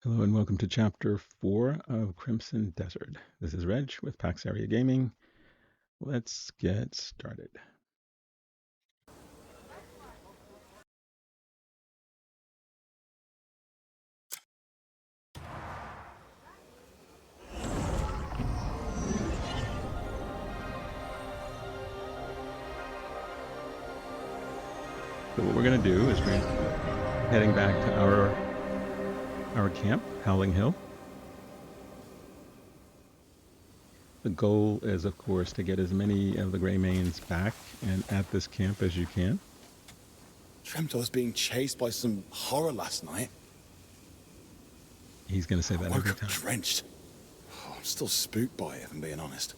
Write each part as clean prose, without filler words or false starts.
Hello and welcome to Chapter 4 of Crimson Desert. This is Reg with PaxAriaGaming. Let's get started. So what we're going to do is we're heading back to our camp, Howling Hill. The goal is, of course, to get as many of the Greymanes back and at this camp as you can. Dreamt I was being chased by some horror last night. He's going to say that every time. Drenched. Oh, I'm still spooked by it, if I'm being honest.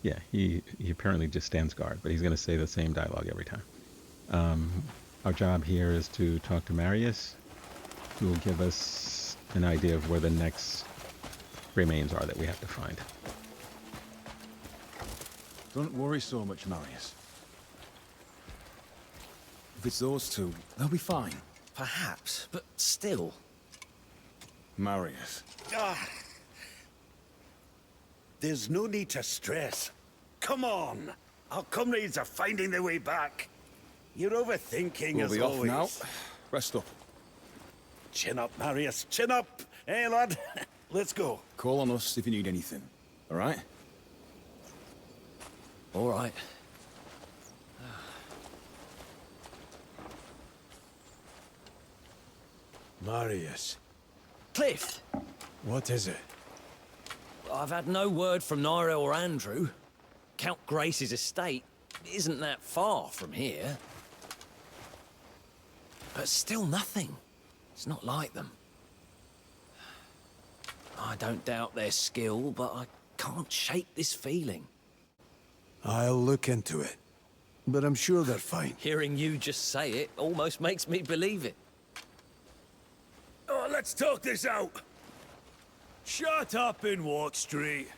Yeah, he apparently just stands guard, but he's going to say the same dialogue every time. Our job here is to talk to Marius, who will give us an idea of where the next Greymanes are that we have to find. Don't worry so much, Marius. If it's those two, they'll be fine. Perhaps, but still. Marius. There's no need to stress. Come on. Our comrades are finding their way back. You're overthinking We'll as be always. off now. Rest up. Chin up, Marius. Chin up. Hey, lad. Let's go. Call on us if you need anything. All right? All right. Marius. Kliff! What is it? I've had no word from Naira or Andrew. Count Grace's estate isn't that far from here. But still nothing. It's not like them. I don't doubt their skill, but I can't shake this feeling. I'll look into it, but I'm sure they're fine. Hearing you just say it almost makes me believe it. Oh, let's talk this out. Shut up and walk straight.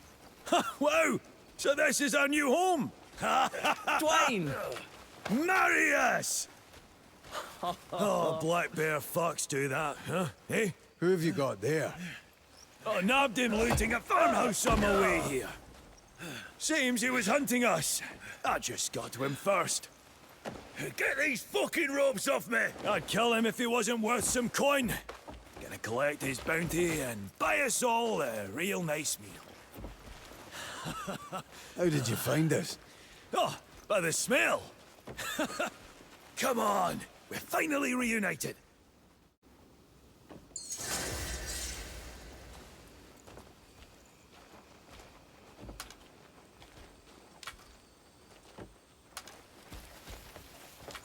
Whoa! So this is our new home? Dwayne! Marius! Oh, black bear fucks do that, huh? Eh? Who have you got there? Oh, nabbed him looting a farmhouse on my way here. Seems he was hunting us. I just got to him first. Get these fucking ropes off me! I'd kill him if he wasn't worth some coin. Gonna collect his bounty and buy us all a real nice meal. How did you find us? Oh, by the smell. Come on, we're finally reunited.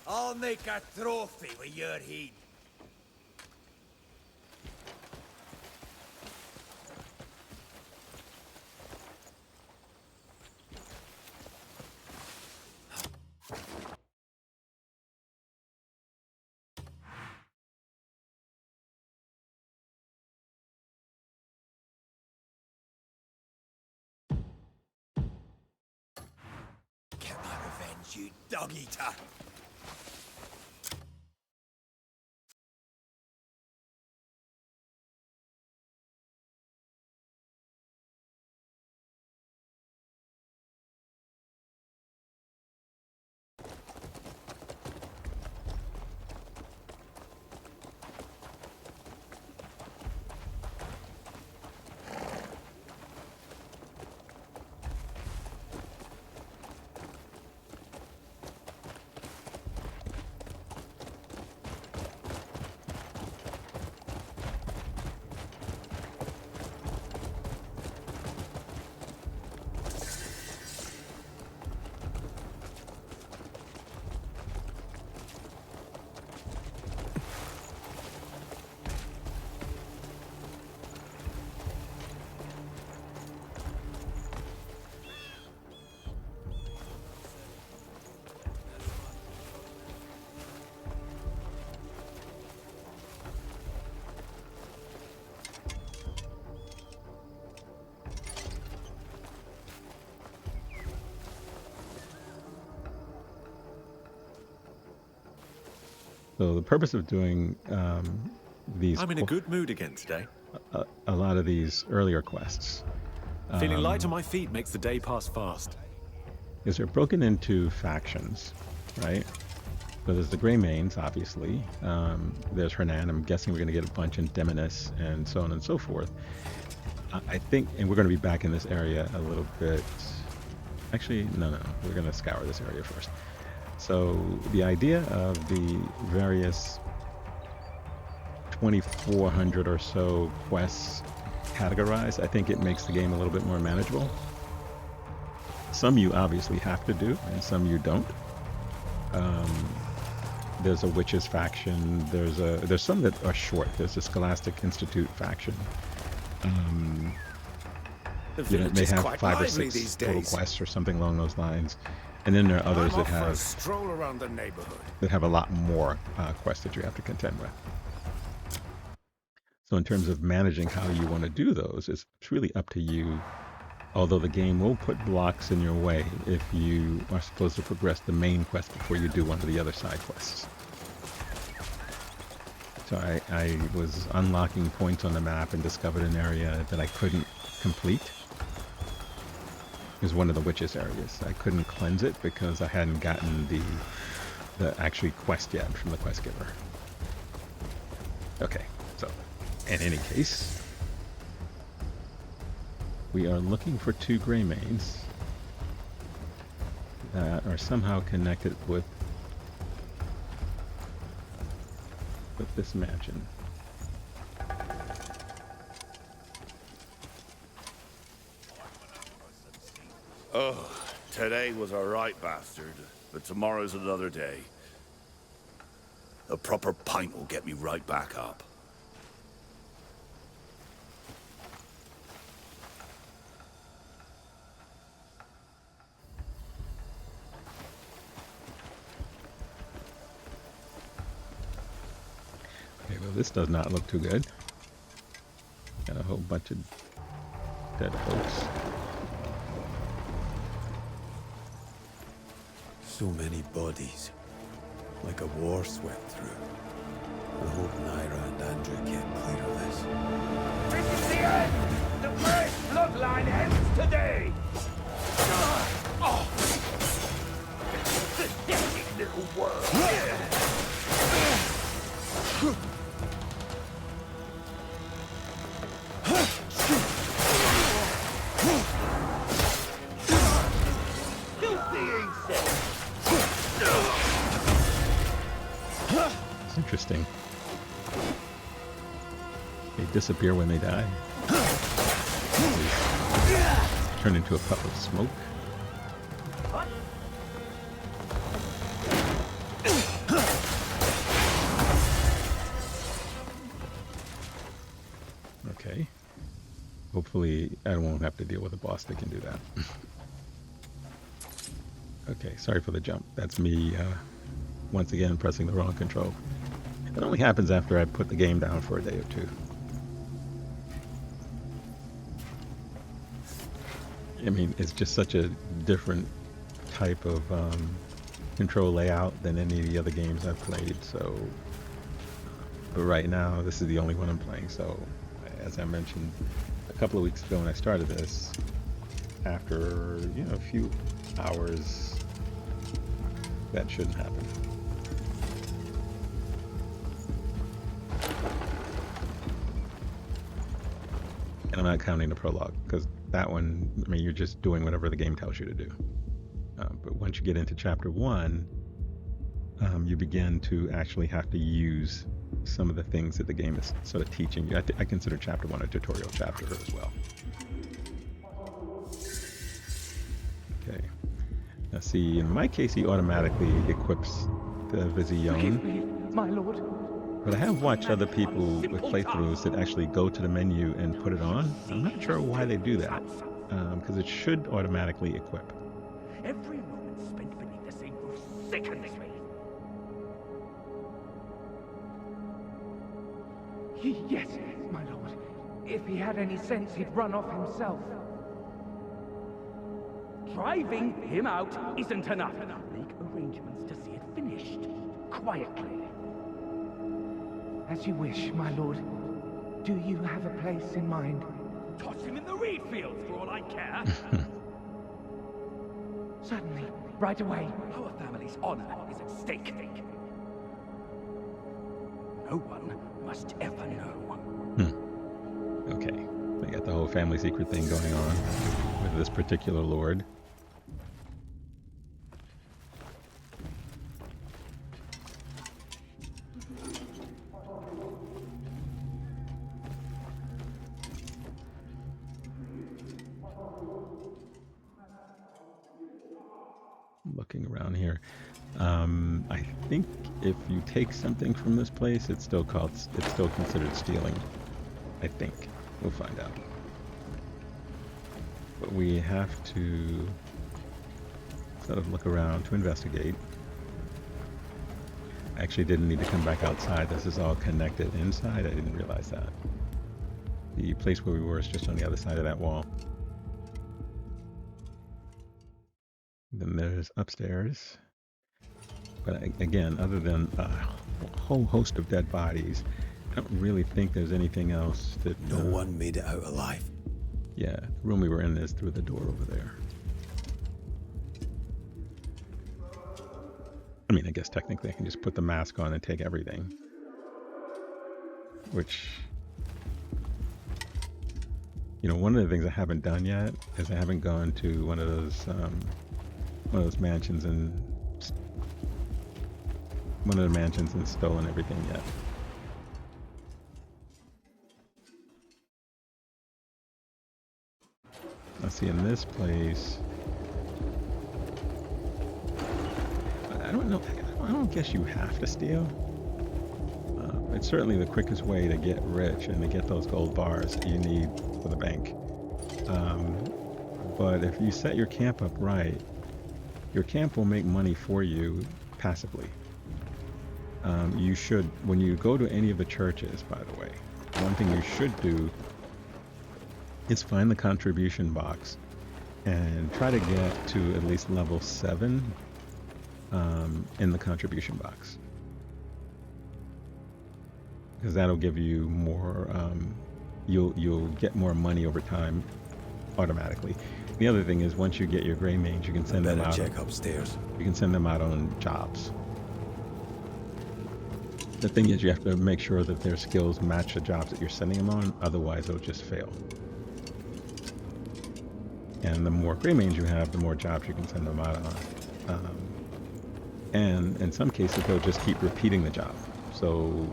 I'll make a trophy with your head. Get my revenge, you dog-eater. So the purpose of doing these I'm in a good mood again today. a lot of these earlier quests. Feeling light on my feet makes the day pass fast. Is they're broken into factions, right? So there's the Greymanes, obviously. There's Hernand. I'm guessing we're going to get a bunch in Demonis and so on and so forth. I think, and we're going to be back in this area a little bit. Actually, no. We're going to scour this area first. So the idea of the various 2,400 or so quests categorized, I think it makes the game a little bit more manageable. Some you obviously have to do, and some you don't. There's a witches faction. There's some that are short. There's the Scholastic Institute faction. The You know, village they is have quite 5 or lively 6 these total days. quests or something along those lines. And then there are others I'm that off for a have stroll around the neighborhood. a lot more quests that you have to contend with. So in terms of managing how you want to do those, it's really up to you. Although the game will put blocks in your way if you are supposed to progress the main quest before you do one of the other side quests. So I was unlocking points on the map and discovered an area that I couldn't complete. It was one of the witches areas. I couldn't cleanse it because I hadn't gotten the actual quest yet from the quest giver. Okay, so in any case, we are looking for 2 Greymanes that are somehow connected with this mansion. Oh, today was a right bastard, but tomorrow's another day. A proper pint will get me right back up. Okay, well this does not look too good. Got a whole bunch of dead folks. So many bodies. Like a war swept through. I hope Naira and Andrew get clear of this. This is the end! The first bloodline ends today! Pathetic little world! It's interesting. They disappear when they die. They turn into a puff of smoke. Okay. Hopefully I won't have to deal with a boss that can do that. Okay, sorry for the jump. That's me once again pressing the wrong control. It only happens after I put the game down for a day or two. I mean, it's just such a different type of control layout than any of the other games I've played, so... But right now, this is the only one I'm playing, so... As I mentioned a couple of weeks ago when I started this, after, you know, a few hours, that shouldn't happen. And I'm not counting the prologue, because that one, I mean, you're just doing whatever the game tells you to do. But once you get into chapter 1, you begin to actually have to use some of the things that the game is sort of teaching you. I consider chapter 1 a tutorial chapter as well. Okay. Now see, in my case, he automatically equips the Vizion. Forgive me, my lord. But I have watched other people with playthroughs that actually go to the menu and put it on. I'm not sure why they do that, because it should automatically equip. Every moment spent beneath the same roof sickens me. Yes, my lord. If he had any sense, he'd run off himself. Driving him out isn't enough. Make arrangements to see it finished. Quietly. As you wish, my lord. Do you have a place in mind? Toss him in the reed fields for all I care. Certainly. Right away. Our family's honor is at stake. No one must ever know. Okay. They got the whole family secret thing going on with this particular lord. Looking around here, I think if you take something from this place, it's still considered stealing. I think we'll find out. But we have to sort of look around to investigate. I actually didn't need to come back outside. This is all connected inside. I didn't realize that. The place where we were is just on the other side of that wall. Then there's upstairs. But again, other than a whole host of dead bodies, I don't really think there's anything else that... No one made it out alive. Yeah, the room we were in is through the door over there. I mean, I guess technically I can just put the mask on and take everything. Which... You know, one of the things I haven't done yet is I haven't gone to one of those mansions and stolen everything yet. Let's see, in this place, I don't know, I don't guess you have to steal. It's certainly the quickest way to get rich and to get those gold bars that you need for the bank. But if you set your camp up right, your camp will make money for you passively. You should, when you go to any of the churches, by the way, one thing you should do is find the contribution box and try to get to at least level 7 in the contribution box. Because that'll give you more, you'll get more money over time automatically. The other thing is, once you get your Greymanes, you can send them out. Check upstairs. You can send them out on jobs. The thing is, you have to make sure that their skills match the jobs that you're sending them on, otherwise they'll just fail. And the more Greymanes you have, the more jobs you can send them out on. And in some cases, they'll just keep repeating the job. So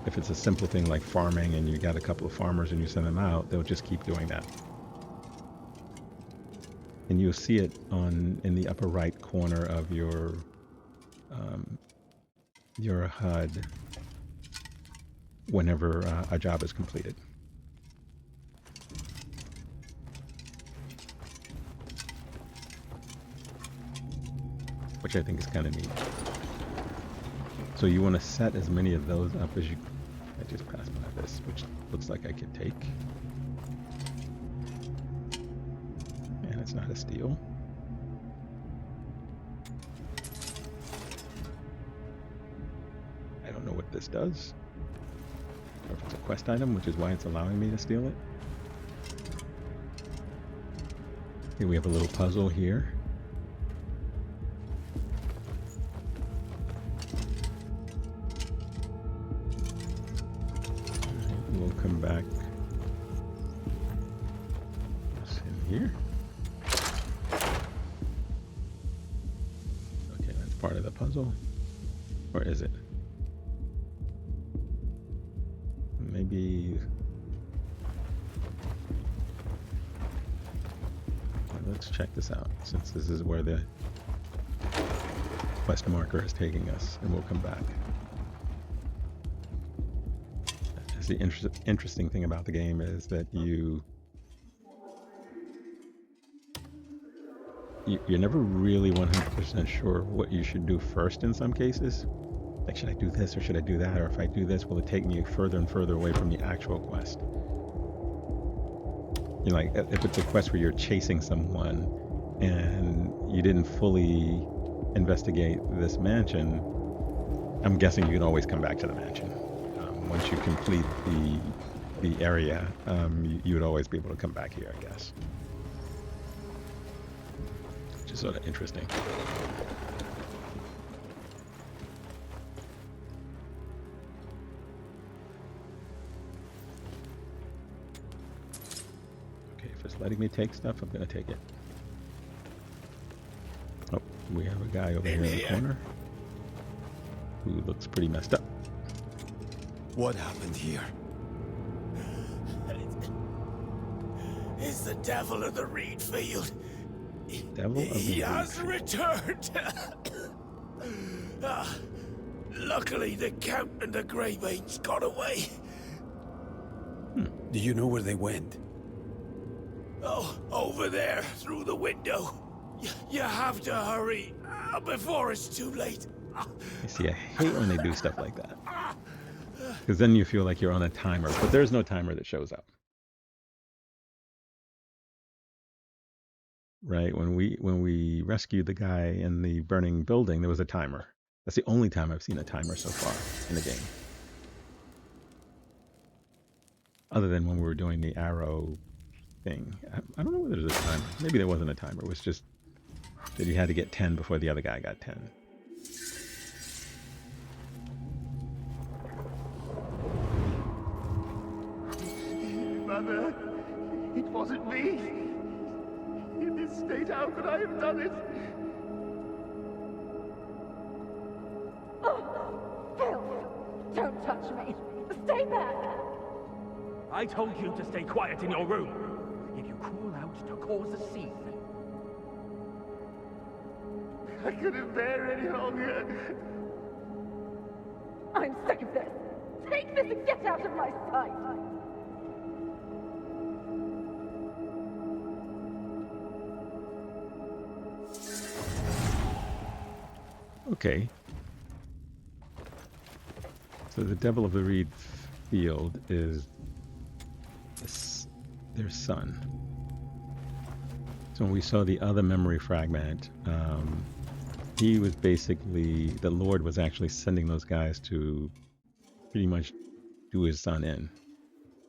if it's a simple thing like farming and you got a couple of farmers and you send them out, they'll just keep doing that. And you'll see it in the upper right corner of your HUD whenever a job is completed. Which I think is kind of neat. So you want to set as many of those up as you... I just passed by this, which looks like I could take. And it's not a steal. I don't know what this does. Or if it's a quest item, which is why it's allowing me to steal it. Okay, we have a little puzzle here. We'll come back. What's in here? Okay, that's part of the puzzle. Or is it? Maybe... Let's check this out, since this is where the quest marker is taking us, and we'll come back. The interesting thing about the game is that you're never really 100% sure what you should do first in some cases. Like, should I do this or should I do that? Or if I do this, will it take me further and further away from the actual quest? You know, like if it's a quest where you're chasing someone and you didn't fully investigate this mansion, I'm guessing you can always come back to the mansion. once you complete the area, you would always be able to come back here, I guess. Which is sort of interesting. Okay, if it's letting me take stuff, I'm going to take it. Oh, we have a guy over here in the corner who looks pretty messed up. What happened here? It's the devil of the reed field. Devil of the He reed has field. returned. Luckily, the Count and the Greymanes got away. Do you know where they went? Oh, over there, through the window. You have to hurry before it's too late. You see, I hate when they do stuff like that. Because then you feel like you're on a timer, but there's no timer that shows up. Right? When we rescued the guy in the burning building, there was a timer. That's the only time I've seen a timer so far in the game. Other than when we were doing the arrow thing. I don't know whether there's a timer. Maybe there wasn't a timer. It was just that you had to get 10 before the other guy got 10. Mother, it wasn't me. In this state, how could I have done it? Oh, Phil! Don't touch me! Stay back! I told you to stay quiet in your room. If you crawl out to cause a scene. I couldn't bear any longer. I'm sick of this! Take this and get out of my sight! Okay. So the Devil of the Reed Field is their son. So when we saw the other memory fragment, he was basically, the Lord was actually sending those guys to pretty much do his son in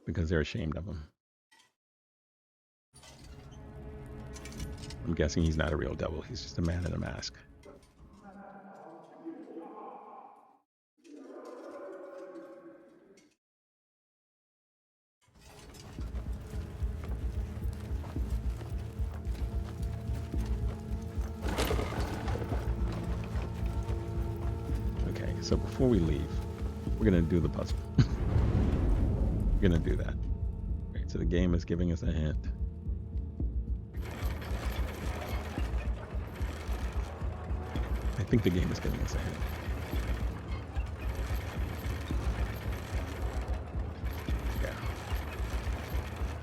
because they're ashamed of him. I'm guessing he's not a real devil. He's just a man in a mask. So before we leave, we're going to do the puzzle. We're going to do that. Right, so the game is giving us a hint. I think the game is giving us a hint. Yeah.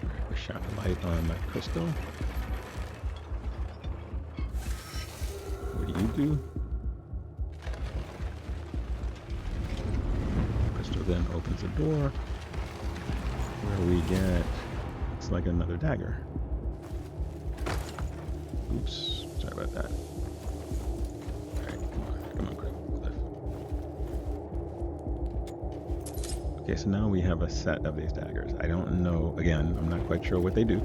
Right, we shine a light on that crystal. What do you do? Then opens a door where we get, it's like another dagger. Oops, sorry about that. Alright, come on, Kliff. Okay, so now we have a set of these daggers. I don't know, again, I'm not quite sure what they do.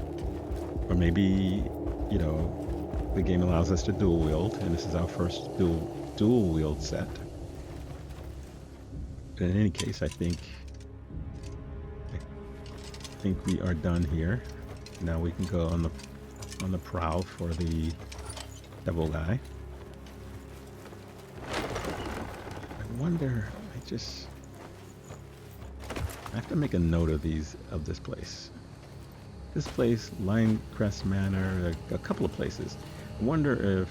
Or maybe, you know, the game allows us to dual wield, and this is our first dual wield set. But in any case, I think we are done here. Now we can go on the prowl for the devil guy. I wonder. I have to make a note of this place. This place, Linecrest Manor, a couple of places. I wonder if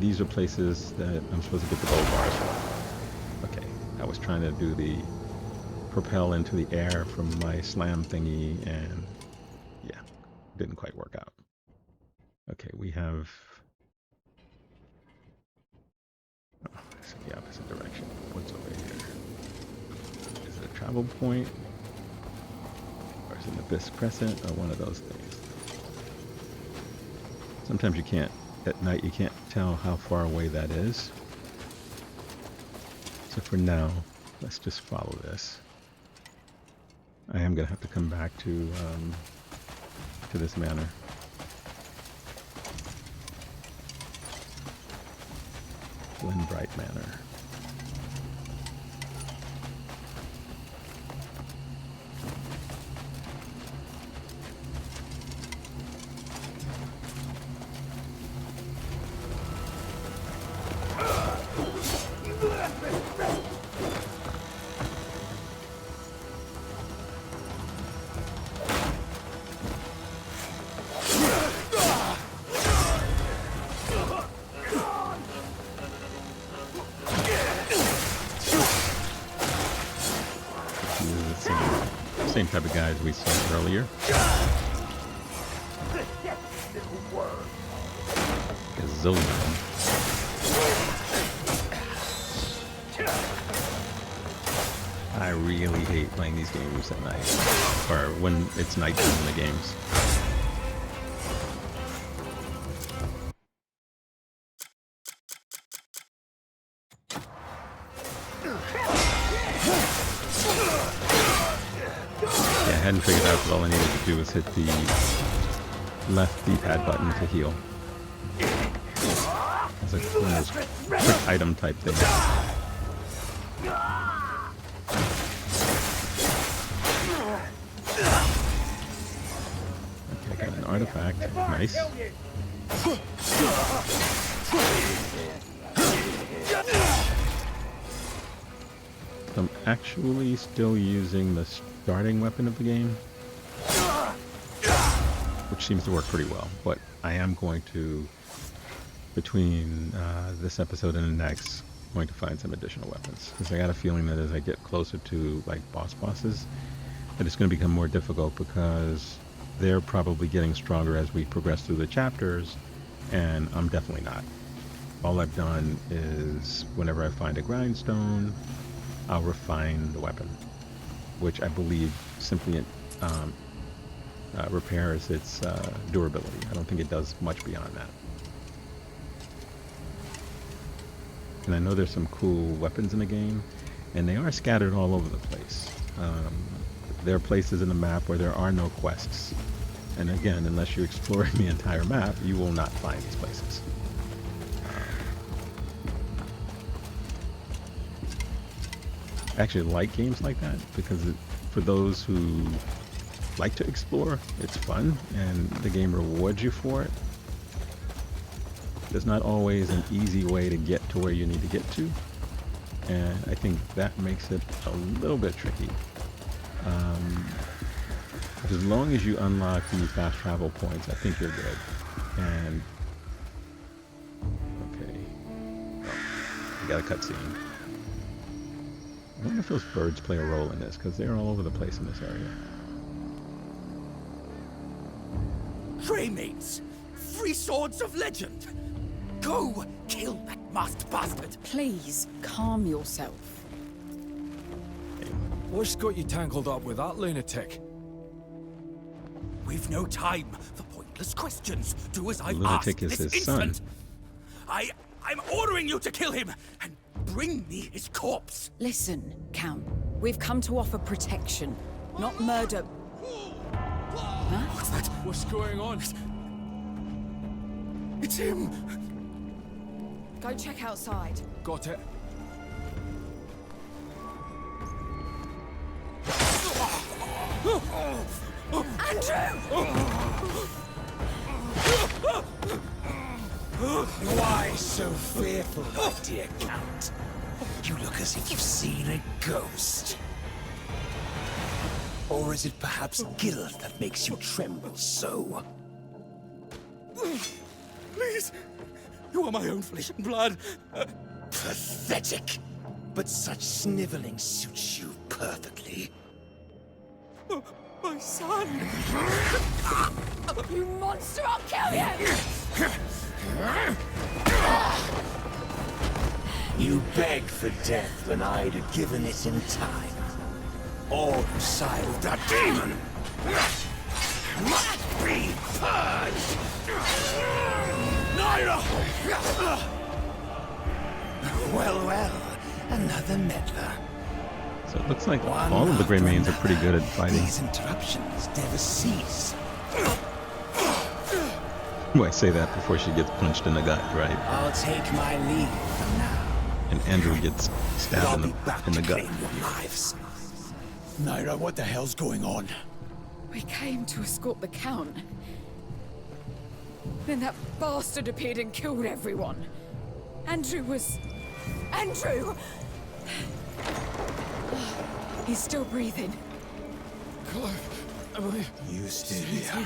these are places that I'm supposed to get the gold bars from. Okay. I was trying to do the propel into the air from my slam thingy, and yeah, didn't quite work out. Okay, we have it's in the opposite direction. What's over here? Is it a travel point? Or is it an abyss crescent, or one of those things? Sometimes you can't, at night you can't tell how far away that is. So for now, let's just follow this. I am gonna have to come back to this manor. Glenbright Manor. Same type of guys we saw earlier. Gazillion. I really hate playing these games at night, or when it's nighttime in the games. I hadn't figured out that all I needed to do was hit the left D-pad button to heal. It's like one of those quick item type things. Okay, got an artifact. Nice. I'm actually still using the starting weapon of the game, which seems to work pretty well, but I am going to, between this episode and the next, going to find some additional weapons, because I got a feeling that as I get closer to like bosses, that it's going to become more difficult, because they're probably getting stronger as we progress through the chapters, and I'm definitely not. All I've done is, whenever I find a grindstone, I'll refine the weapon, which I believe simply repairs its durability. I don't think it does much beyond that. And I know there's some cool weapons in the game, and they are scattered all over the place. There are places in the map where there are no quests. And again, unless you explore the entire map, you will not find these places. I actually like games like that, because for those who like to explore, it's fun, and the game rewards you for it. There's not always an easy way to get to where you need to get to, and I think that makes it a little bit tricky. As long as you unlock the fast travel points, I think you're good. And okay, oh, you got a cutscene. I wonder if those birds play a role in this, because they're all over the place in this area. Greymanes! Free swords of legend! Go! Kill that masked bastard! Please, calm yourself. What's got you tangled up with that lunatic? We've no time for pointless questions. Do as I've Lunatic asked is this his instant. son. I'm ordering you to kill him and bring me his corpse. Listen, Count. We've come to offer protection, not murder. Huh? What's that? What's going on? It's him! Go check outside. Got it. Andrew! Why so fearful, my dear Count? You look as if you've seen a ghost. Or is it perhaps guilt that makes you tremble so? Please! You are my own flesh and blood! Pathetic! But such sniveling suits you perfectly. Oh, my son! You monster, I'll kill you! You begged for death when I'd have given it in time. All who side with that demon must be purged! Naira! Well, well, another meddler. So it looks like all of the Greymanes are pretty good at fighting. These interruptions never cease. Well, I say that before she gets punched in the gut, right? I'll take my leave from now. And Andrew gets stabbed in the gut. Your lives. Naira, what the hell's going on? We came to escort the Count. Then that bastard appeared and killed everyone. Andrew! He's still breathing. You stay here.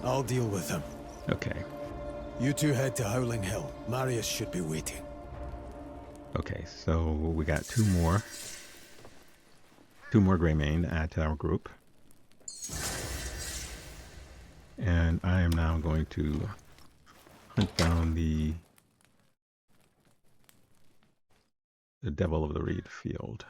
I'll deal with him. Okay. You two head to Howling Hill. Marius should be waiting. Okay, so we got two more Greymane to add to our group. And I am now going to hunt down the Devil of the Reed Field.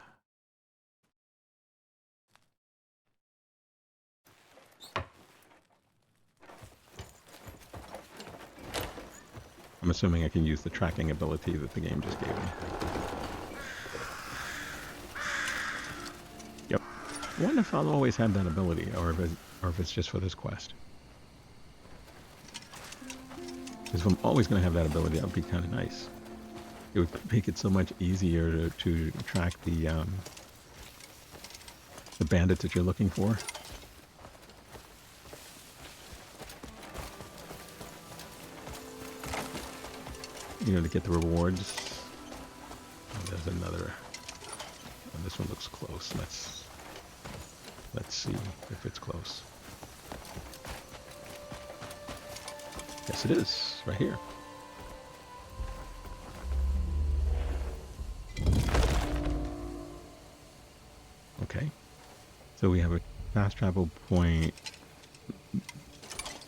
I'm assuming I can use the tracking ability that the game just gave me. Yep. I wonder if I'll always have that ability, or if it's just for this quest. Because if I'm always going to have that ability, that would be kind of nice. It would make it so much easier to track the bandits that you're looking for. You know, to get the rewards. Oh, there's another. Oh, this one looks close. Let's see if it's close. Yes, it is. Right here. Okay. So we have a fast travel point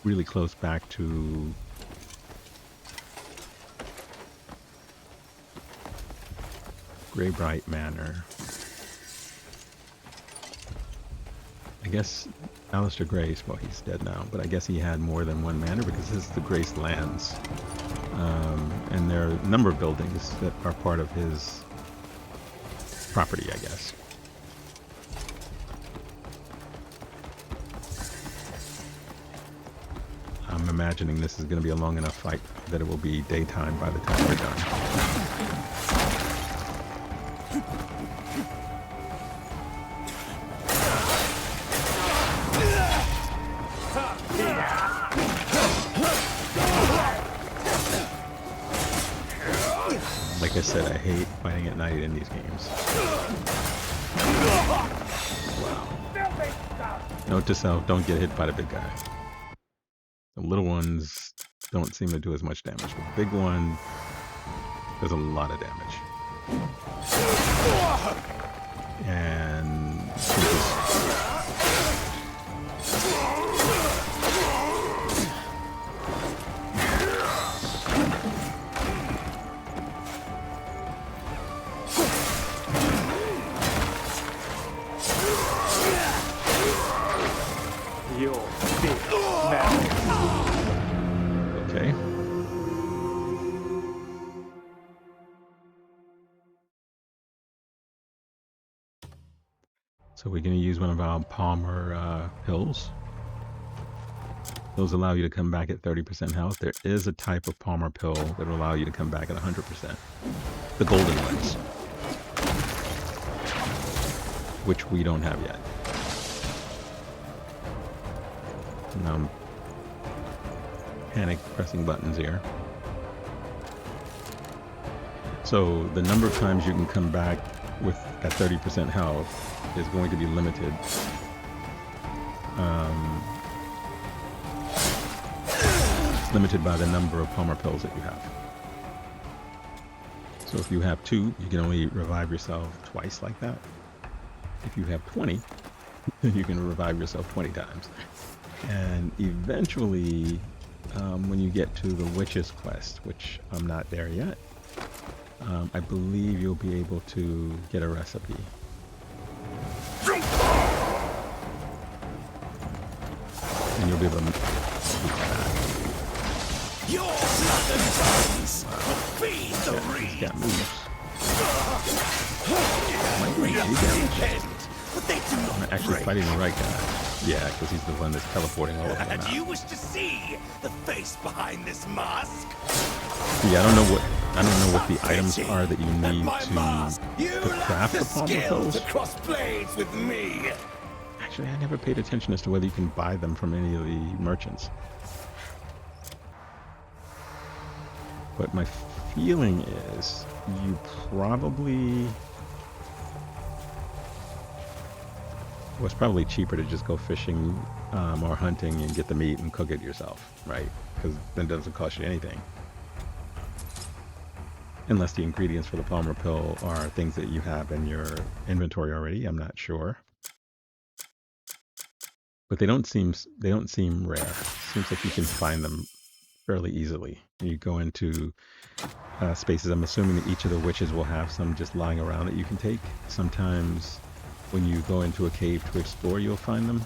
really close back to Greybright Manor. I guess Alistair Grace, well, he's dead now, but I guess he had more than one manor because this is the Grace lands. And there are a number of buildings that are part of his property, I guess. I'm imagining this is going to be a long enough fight that it will be daytime by the time we're done. Like I said, I hate fighting at night in these games. Wow. Note to self, don't get hit by the big guy. The little ones don't seem to do as much damage, but the big one does a lot of damage. And okay. So we're going to use one of our Palmer pills. Those allow you to come back at 30% health. There is a type of Palmer pill that will allow you to come back at 100%. The golden ones. Which we don't have yet. Now I'm panic pressing buttons here. So the number of times you can come back with at 30% health is going to be limited. Limited by the number of Palmer pills that you have. So if you have 2, you can only revive yourself twice like that. If you have 20, then you can revive yourself 20 times. And eventually, when you get to the Witch's Quest, which I'm not there yet, I believe you'll be able to get a recipe. And you'll be able to beat that. Your blood and bones will feed the reeds. He's got moves. actually fighting the right guy. Yeah, because he's the one that's teleporting all of them out. Do you wish to see the face behind this mask? See, I don't know what the items are that you need to craft the palm repels. To cross blades with me. Actually, I never paid attention as to whether you can buy them from any of the merchants. But my feeling is you probably... Well, it's probably cheaper to just go fishing or hunting and get the meat and cook it yourself, right? Because then it doesn't cost you anything. Unless the ingredients for the palm repel are things that you have in your inventory already, I'm not sure. But they don't seem rare. Seems like you can find them fairly easily. You go into spaces. I'm assuming that each of the witches will have some just lying around that you can take. Sometimes when you go into a cave to explore, you'll find them.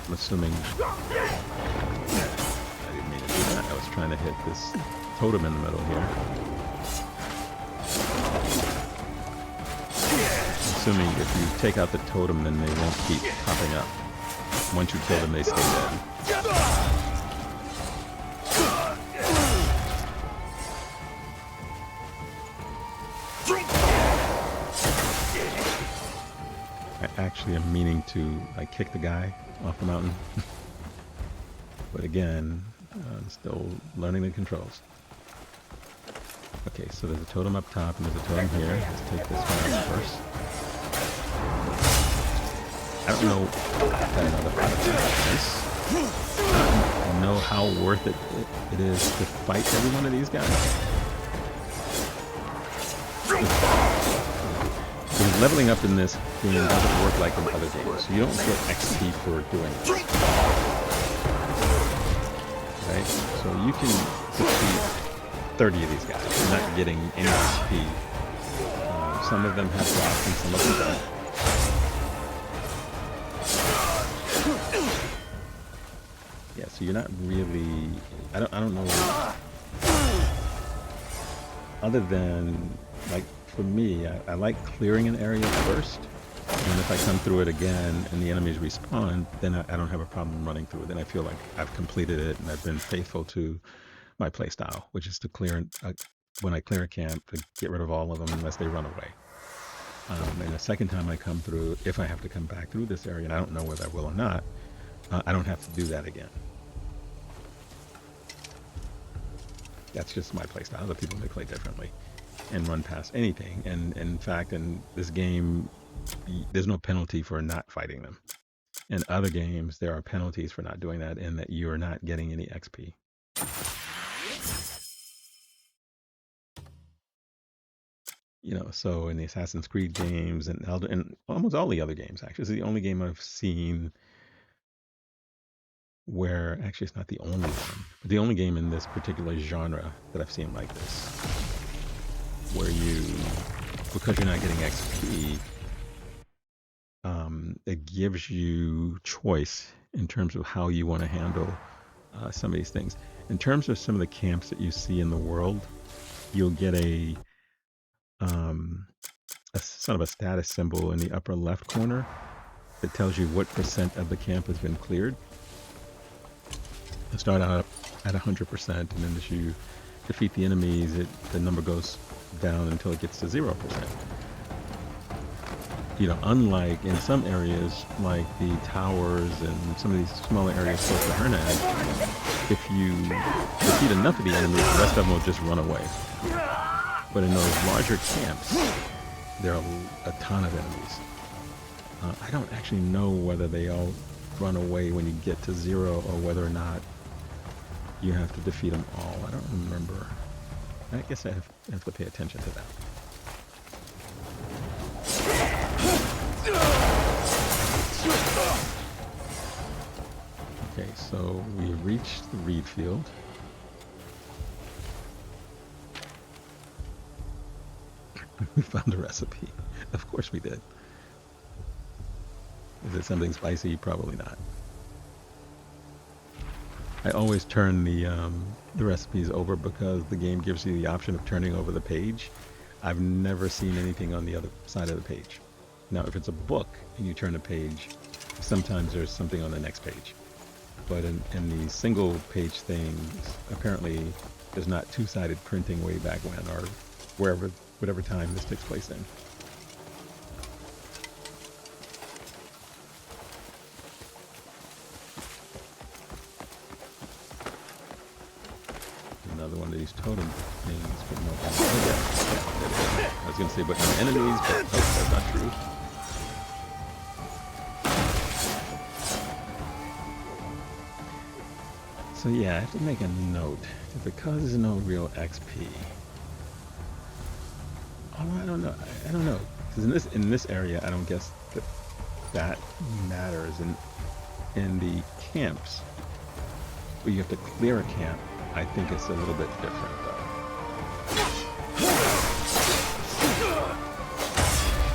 I'm assuming... I didn't mean to do that. I was trying to hit this totem in the middle here. Assuming if you take out the totem, then they won't keep popping up. Once you kill them, they stay dead. I actually am meaning to like kick the guy off the mountain. But again, I'm still learning the controls. Okay, so there's a totem up top and there's a totem here. Let's take this one out first. I don't know I don't know how worth it is to fight every one of these guys. Because leveling up in this game doesn't work like in other games. So you don't get XP for doing it. Right? So you can defeat 30 of these guys. You're not getting any XP. Some of them have drops and some of them don't. Yeah, so you're not really... I don't know... Other than, like, for me, I like clearing an area first. And if I come through it again and the enemies respawn, then I don't have a problem running through it. Then I feel like I've completed it and I've been faithful to my playstyle, which is to clear, when I clear a camp, to get rid of all of them unless they run away. And the second time I come through, if I have to come back through this area, and I don't know whether I will or not, I don't have to do that again. That's just my playstyle. Other people may play differently and run past anything. And in fact, in this game, there's no penalty for not fighting them. In other games, there are penalties for not doing that, and that you're not getting any XP. You know, so in the Assassin's Creed games and almost all the other games, actually, it's the only game I've seen where, actually it's not the only one, but the only game in this particular genre that I've seen like this, where you, because you're not getting XP, it gives you choice in terms of how you want to handle some of these things. In terms of some of the camps that you see in the world, you'll get a sort of a status symbol in the upper left corner that tells you what % of the camp has been cleared. You start out at 100%, and then as you defeat the enemies, the number goes down until it gets to 0%. You know, unlike in some areas, like the towers and some of these smaller areas close to Hernand, if you defeat enough of the enemies, the rest of them will just run away. But in those larger camps, there are a ton of enemies. I don't actually know whether they all run away when you get to 0 or whether or not you have to defeat them all. I don't remember. I guess I have to pay attention to that. Okay, so we reached the reed field. We found a recipe. Of course we did. Is it something spicy? Probably not. I always turn the recipes over because the game gives you the option of turning over the page. I've never seen anything on the other side of the page. Now, if it's a book and you turn a page, sometimes there's something on the next page. But in the single page things, apparently there's not two-sided printing way back when, or whatever time this takes place in. Another one of these totem things, but no. Oh, yeah. I was gonna say, but no enemies, but oh, that's not true. So yeah, I have to make a note that because there's no real XP. Oh, I don't know. I don't know. Because in this area, I don't guess that matters. In the camps, where you have to clear a camp, I think it's a little bit different, though.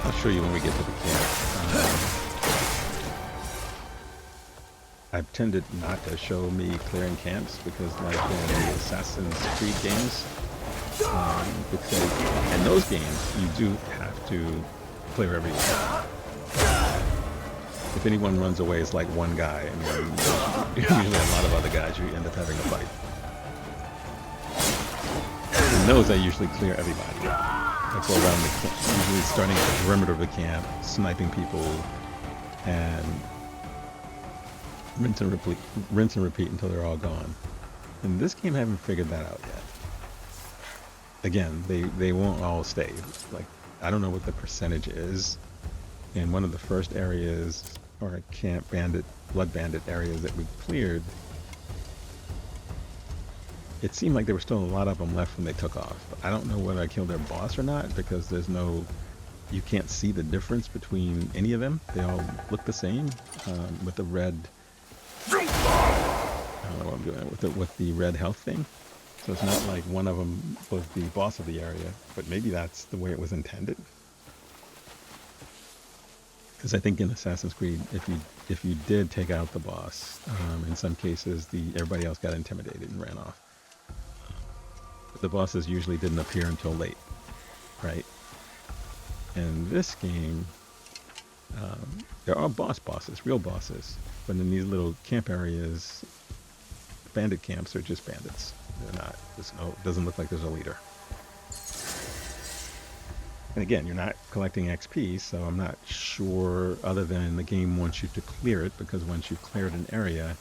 I'll show you when we get to the camp. I've tended not to show me clearing camps because, like in the Assassin's Creed games, because in those games you do have to clear everything. If anyone runs away, it's like one guy, and then usually a lot of other guys. You end up having a fight. In those, I usually clear everybody. I go around the camp, usually starting at the perimeter of the camp, sniping people, and rinse and repeat until they're all gone. In this game, I haven't figured that out yet. Again, they won't all stay. Like, I don't know what the percentage is. In one of the first areas, or camp blood bandit areas that we cleared, it seemed like there were still a lot of them left when they took off. I don't know whether I killed their boss or not, because you can't see the difference between any of them. They all look the same, with the red, I don't know what I'm doing, with the red health thing. So it's not like one of them was the boss of the area, but maybe that's the way it was intended. Because I think in Assassin's Creed, if you did take out the boss, in some cases everybody else got intimidated and ran off. But the bosses usually didn't appear until late, right? In this game, there are bosses, real bosses, but in these little camp areas, bandit camps are just bandits. They're not. Doesn't look like there's a leader. And again, you're not collecting XP, so I'm not sure, other than the game wants you to clear it, because once you've cleared an area,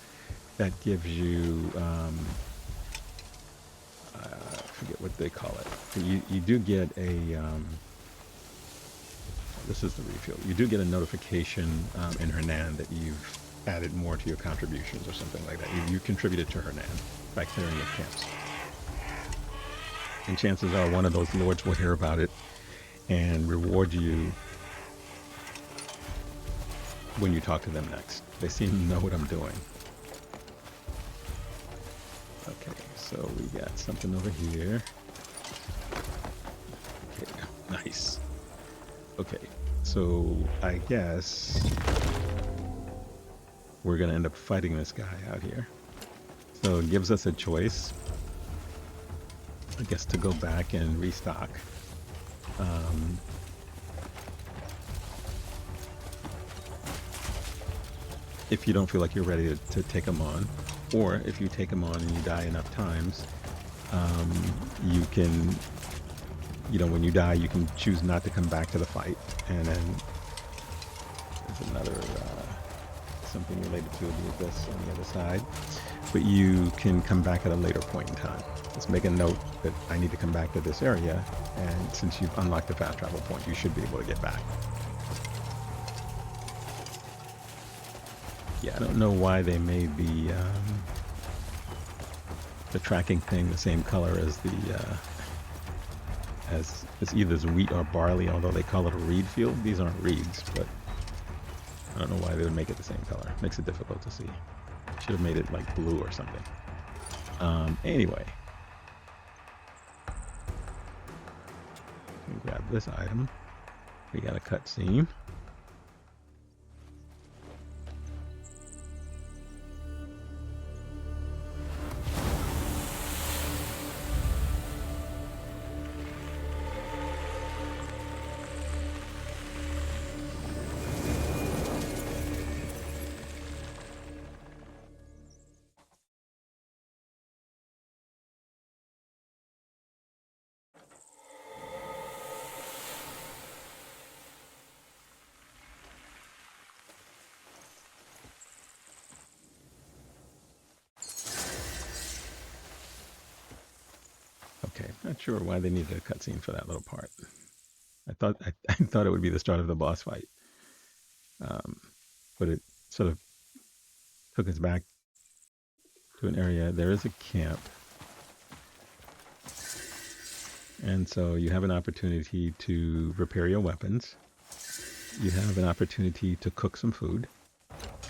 that gives you, I forget what they call it. You do get a, this is the refill. You do get a notification in Hernand that you've added more to your contributions or something like that. You contributed to Hernand by clearing your camps. And chances are one of those lords will hear about it and reward you when you talk to them next. They seem to know what I'm doing. Okay, so we got something over here. Okay, nice. Okay, so I guess we're gonna end up fighting this guy out here. So it gives us a choice, I guess, to go back and restock. If you don't feel like you're ready to take them on, or if you take them on and you die enough times, you can, when you die, you can choose not to come back to the fight. And then there's another something related to the abyss on the other side, but you can come back at a later point in time. Let's make a note that I need to come back to this area, and since you've unlocked the fast travel point, you should be able to get back. Yeah, I don't know why they made the tracking thing the same color as the as either wheat or barley, although they call it a reed field. These aren't reeds, but I don't know why they would make it the same color. It makes it difficult to see. Should have made it like blue or something. Anyway. Let me grab this item. We got a cutscene. not sure why they needed a cutscene for that little part. I thought it would be the start of the boss fight, but it sort of took us back to an area. There is a camp, and so you have an opportunity to repair your weapons. You have an opportunity to cook some food.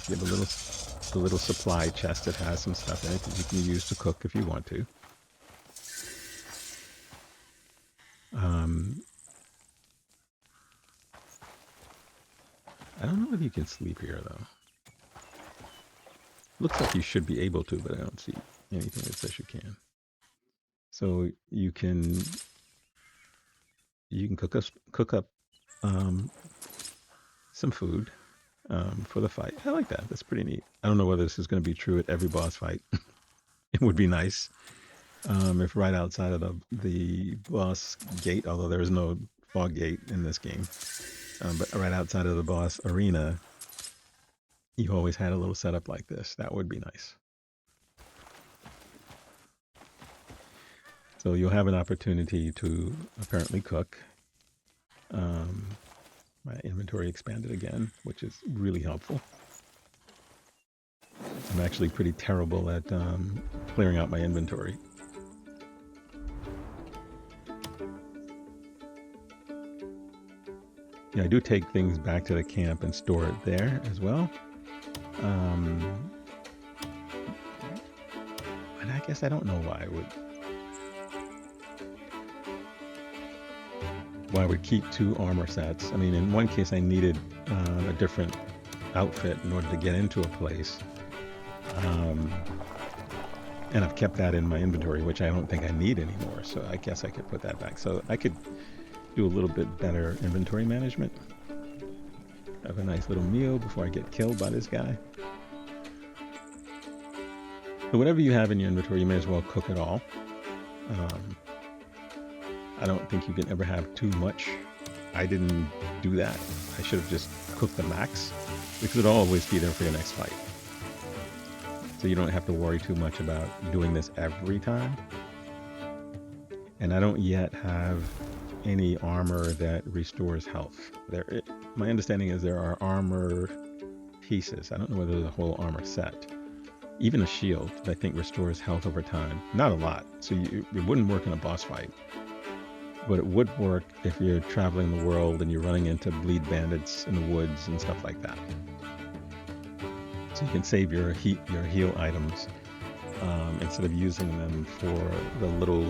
You have the little supply chest that has some stuff in it that you can use to cook if you want to. I don't know if you can sleep here, though. Looks like you should be able to, but I don't see anything that says you can. So you can cook up some food for the fight. I like that. That's pretty neat. I don't know whether this is going to be true at every boss fight. It would be nice if right outside of the boss gate, although there is no fog gate in this game, but right outside of the boss arena, you always had a little setup like this. That would be nice. So you'll have an opportunity to apparently cook. My inventory expanded again, which is really helpful. I'm actually pretty terrible at clearing out my inventory. Yeah, I do take things back to the camp and store it there as well. But I guess I don't know why I would keep 2 armor sets. I mean, in one case I needed a different outfit in order to get into a place. And I've kept that in my inventory, which I don't think I need anymore. So I guess I could put that back. So I could do a little bit better inventory management. Have a nice little meal before I get killed by this guy. So whatever you have in your inventory, you may as well cook it all. I don't think you can ever have too much. I didn't do that. I should have just cooked the max, because it'll always be there for your next fight. So you don't have to worry too much about doing this every time. And I don't yet have any armor that restores health. My understanding is there are armor pieces. I don't know whether there's a whole armor set. Even a shield that I think restores health over time. Not a lot, so it wouldn't work in a boss fight. But it would work if you're traveling the world and you're running into bleed bandits in the woods and stuff like that. So you can save your heal items instead of using them for the little,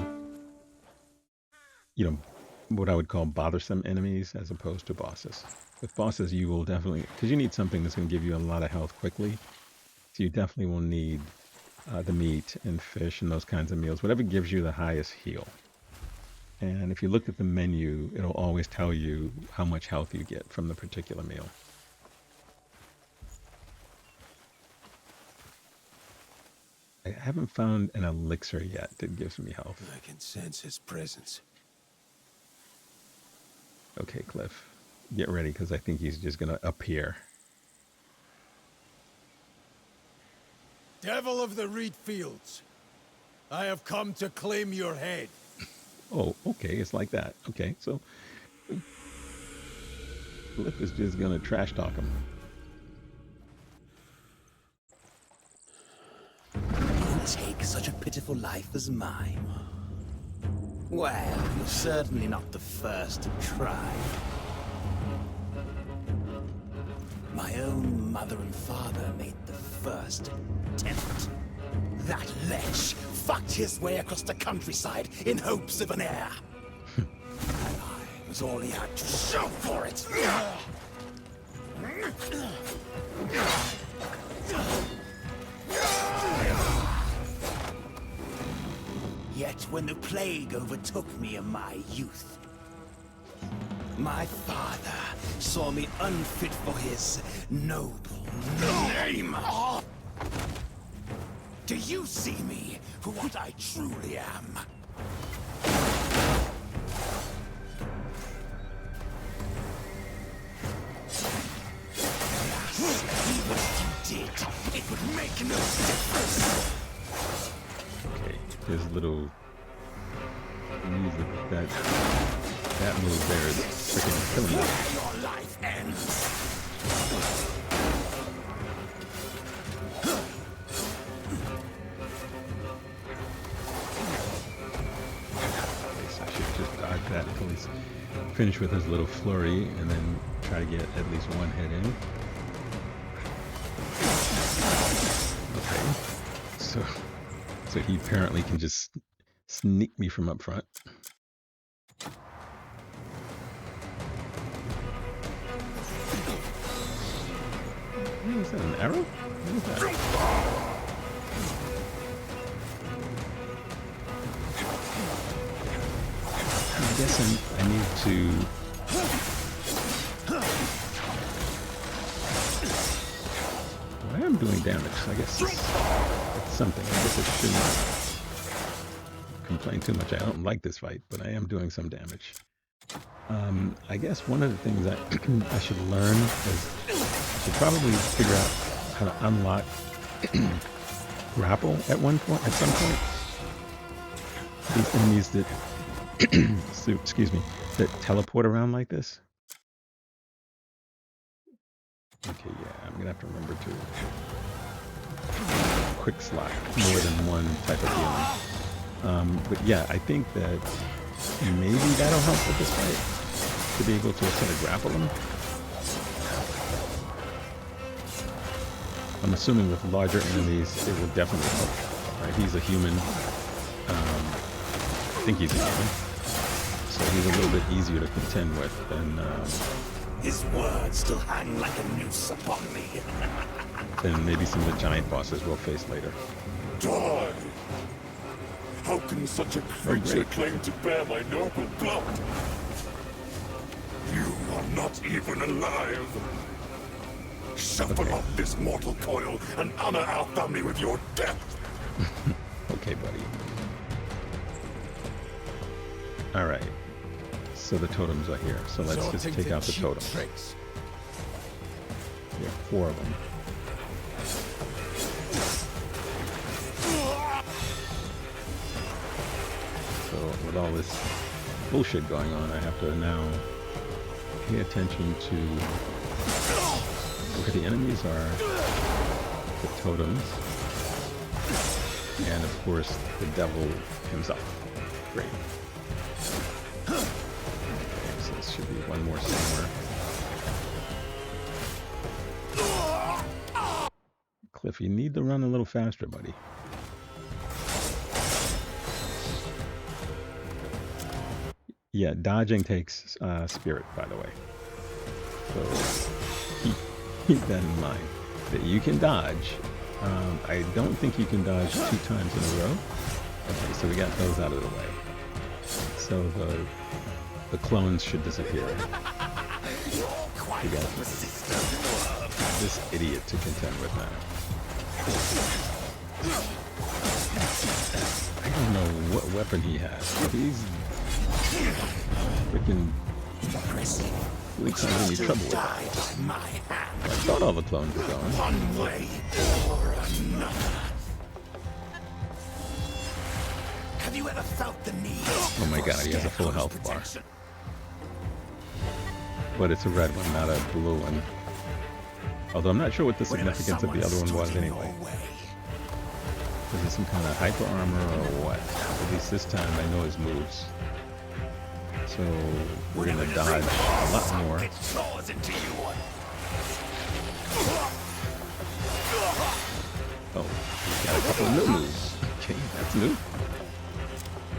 what I would call bothersome enemies as opposed to bosses. With bosses, you will definitely, because you need something that's going to give you a lot of health quickly. So you definitely will need the meat and fish and those kinds of meals, whatever gives you the highest heal. And if you look at the menu, it'll always tell you how much health you get from the particular meal. I haven't found an elixir yet that gives me health. I can sense his presence. Okay, Kliff, get ready, because I think he's just going to appear. Devil of the reed fields, I have come to claim your head. Oh, okay, it's like that. Okay, so Kliff is just going to trash talk him. You take such a pitiful life as mine. Well, you're certainly not the first to try. My own mother and father made the first attempt. That lech fucked his way across the countryside in hopes of an heir. And I was all he had to show for it. Yet when the plague overtook me in my youth, my father saw me unfit for his noble name. Do you see me for what I truly am? Yes, even if you did, it would make no difference. Okay, his little music, that move there is freaking killing me. Your life ends. Okay, so I should just dodge that until he's finished with his little flurry, and then try to get at least one hit in. Okay, so he apparently can just sneak me from up front. Is that an arrow? What is that? I guess I need to... Well, I am doing damage. I guess it's something. I guess I shouldn't complain too much. I don't like this fight, but I am doing some damage. I guess one of the things I should learn is I should probably figure out how to unlock grapple at some point. These enemies that excuse me, that teleport around like this. Okay, yeah, I'm gonna have to remember to quick slot more than one type of healing. But yeah, I think that maybe that'll help with this fight, to be able to sort of grapple him. I'm assuming with larger enemies, it will definitely help. Right? He's a human. I think he's a human. So he's a little bit easier to contend with than... His words still hang like a noose upon me. than maybe some of the giant bosses we'll face later. Die! How can such a creature claim to bear my noble blood? You are not even alive. Shuffle off this mortal coil and honor our family with your death. Okay, buddy. All right. So the totems are here. So let's just take out the totems. There are 4 of them. So with all this bullshit going on, I have to now pay attention to where the enemies are, the totems, and of course the devil himself. Great. Okay, so this should be one more somewhere. Kliff, you need to run a little faster, buddy. Yeah, dodging takes spirit, by the way. So keep that in mind. That you can dodge. I don't think you can dodge 2 times in a row. Okay, so we got those out of the way. So the clones should disappear. We got this idiot to contend with now. I don't know what weapon he has, but he's freaking really causing me trouble with that. I thought all the clones were gone. One way or another. Have you ever felt the need? Oh my god, he has a full health bar. But it's a red one, not a blue one. Although I'm not sure what the significance of the other one was anyway. Was it some kind of hyper armor or what? At least this time I know his moves. So we're gonna dodge a lot more. Oh, he's got a couple of new moves. Okay, that's new.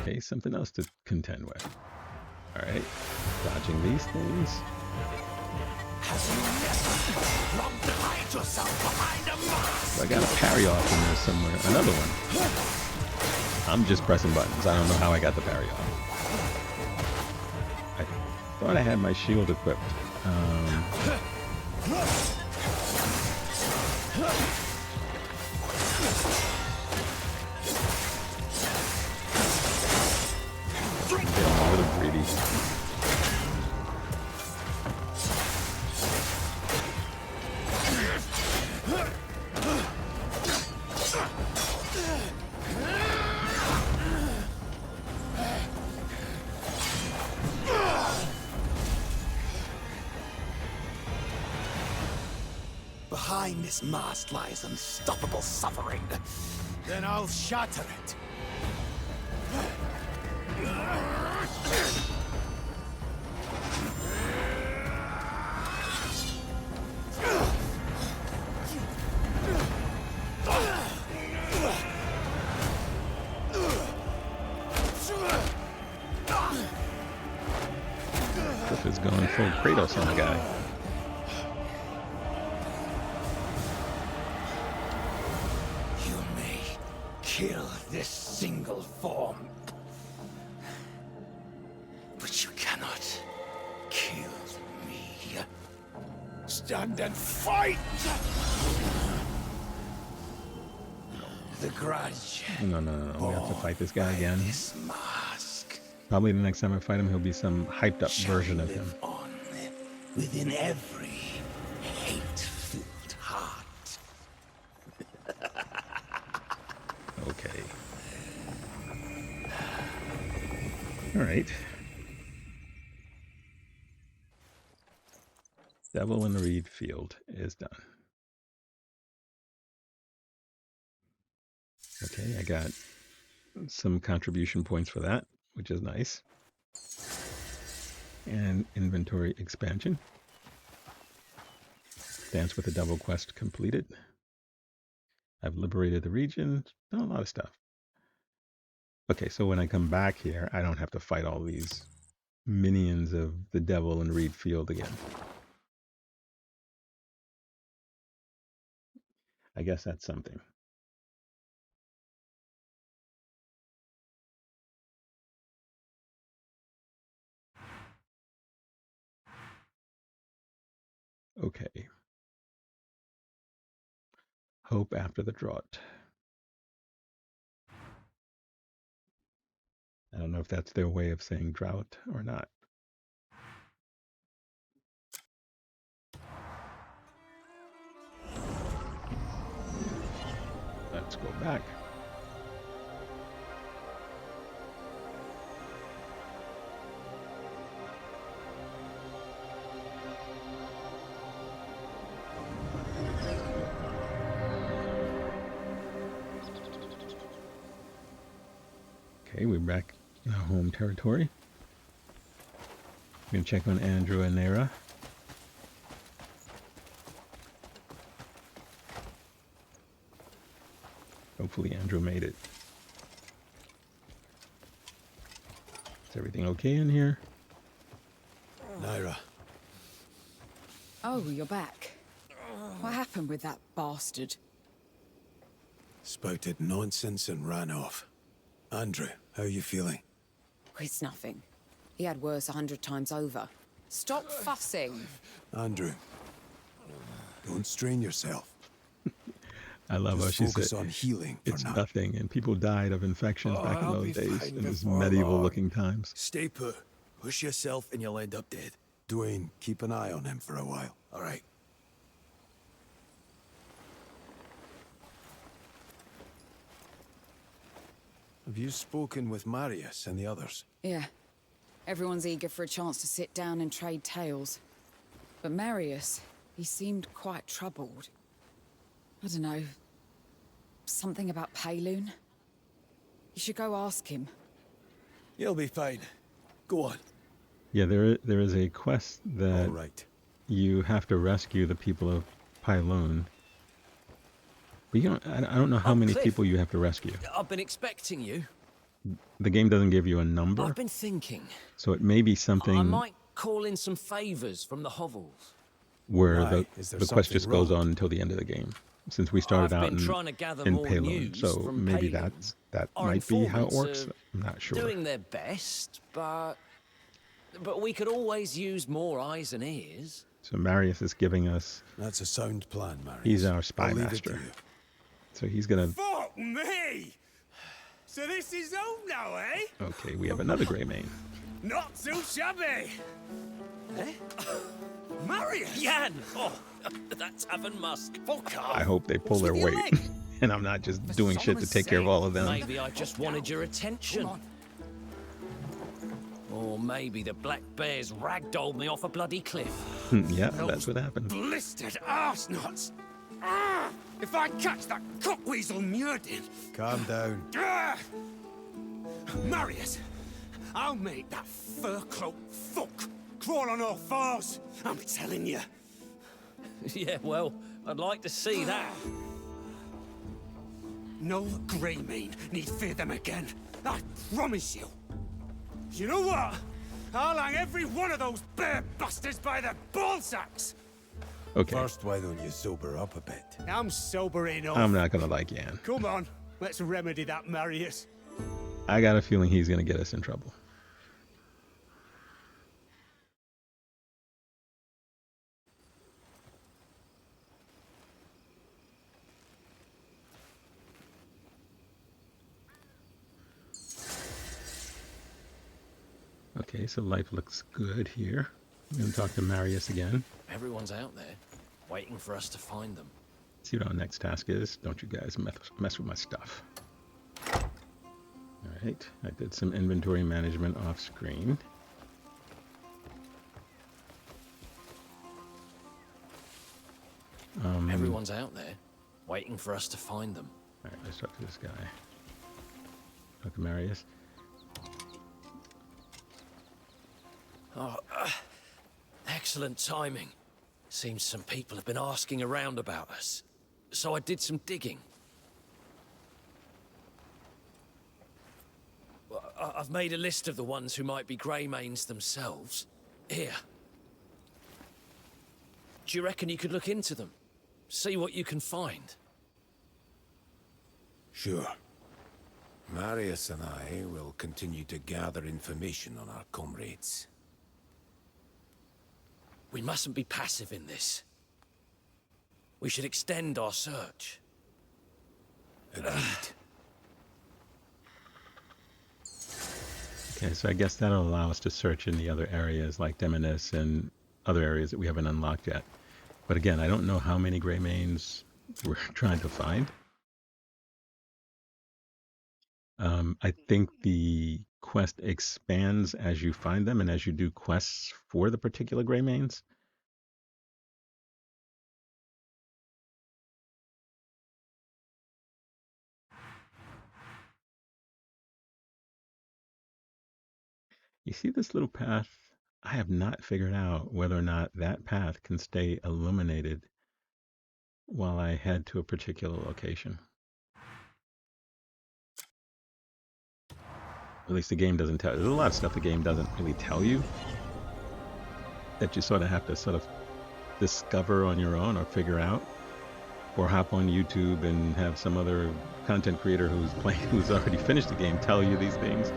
Okay, something else to contend with. Alright, dodging these things. So I got a parry off in there somewhere. Another one. I'm just pressing buttons. I don't know how I got the parry off. I thought I had my shield equipped. I'm getting a little greedy. behind this mask lies unstoppable suffering, then I'll shatter it. Kliff is going full Kratos on the guy. You may kill this single form, but you cannot kill me. Stand and fight! The grudge. No. We have to fight this guy again. This mask. Probably the next time I fight him, he'll be some hyped up version of him. On within every hate-filled heart. Okay. All right. Devil in the Reed Field is done. Okay, I got some contribution points for that, which is nice. And inventory expansion. Dance with the Devil quest completed. I've liberated the region. Done a lot of stuff. Okay, so when I come back here, I don't have to fight all these minions of the Devil in the Reed Field again. I guess that's something. Okay. Hope after the drought. I don't know if that's their way of saying drought or not. Let's go back. Okay, we're back in our home territory. We're gonna check on Andrew and Nera. Hopefully Andrew made it. Is everything okay in here? Naira. Oh, you're back. What happened with that bastard? Spouted nonsense and ran off. Andrew, how are you feeling? It's nothing. He had worse 100 times over. Stop fussing. Andrew, don't strain yourself. I love how Just she focus said on healing for it's now. nothing, and people died of infections back in I'll those be days, fine in those before medieval-looking times. Stay put. Push yourself and you'll end up dead. Dwayne, keep an eye on him for a while. All right. Have you spoken with Marius and the others? Yeah. Everyone's eager for a chance to sit down and trade tales. But Marius, he seemed quite troubled. I don't know. Something about Payloon? You should go ask him. You'll be fine. Go on. Yeah, there is a quest that All right. you have to rescue the people of Pylone. But you don't, I don't know how many Kliff, people you have to rescue. I've been expecting you. The game doesn't give you a number, I've been thinking. so it may be something I might call in some favors from the hovels. where Why? Is there the quest something just goes wrong? on until the end of the game. Since we started I've out been trying to gather in more Pylone, news so from maybe Pylone. that Our might be how it informants works. are I'm not sure. Doing their best, but we could always use more eyes and ears. So Marius is giving us. That's a sound plan, Marius. He's our spy I'll leave it to master. you. So he's gonna. Fuck me! So this is home now, eh? Okay, we have another Greymane. Not too shabby! Eh? Marius! Jan! Oh, that tavern musk. Fuck off. I hope they pull their with your weight, leg? and I'm not just doing shit to take care of all of them. Maybe I just wanted your attention. Or maybe the black bears ragdolled me off a bloody cliff. Yeah, that's what happened. Blistered arse nuts! Ah! If I catch that cockweasel Muirden... Calm down. Ah! Marius, I'll make that fur-cloaked fuck crawl on all fours. I'm telling you. Yeah, well, I'd like to see that. No Greymane need fear them again. I promise you. You know what? I'll hang every one of those bear bastards by their ballsacks. Okay. First, why don't you sober up a bit? I'm sober enough. I'm not gonna like Yan. Come on, let's remedy that, Marius. I got a feeling he's gonna get us in trouble. Okay, so life looks good here. I'm going to talk to Marius again. Everyone's out there, waiting for us to find them. See what our next task is. Don't you guys mess with my stuff. Alright, I did some inventory management off screen. Everyone's out there, waiting for us to find them. Alright, let's talk to this guy. Talk to Marius. Oh, excellent timing. Seems some people have been asking around about us. So I did some digging. I've made a list of the ones who might be Greymanes themselves. Here. Do you reckon you could look into them? See what you can find? Sure. Marius and I will continue to gather information on our comrades. We mustn't be passive in this. We should extend our search. Agreed. Okay, so I guess that'll allow us to search in the other areas like Demonis and other areas that we haven't unlocked yet. But again, I don't know how many Greymanes we're trying to find. I think the quest expands as you find them and as you do quests for the particular Greymanes. You see this little path? I have not figured out whether or not that path can stay illuminated while I head to a particular location. At least the game doesn't tell you. There's a lot of stuff the game doesn't really tell you that you sort of have to sort of discover on your own or figure out, or hop on YouTube and have some other content creator who's already finished the game tell you these things.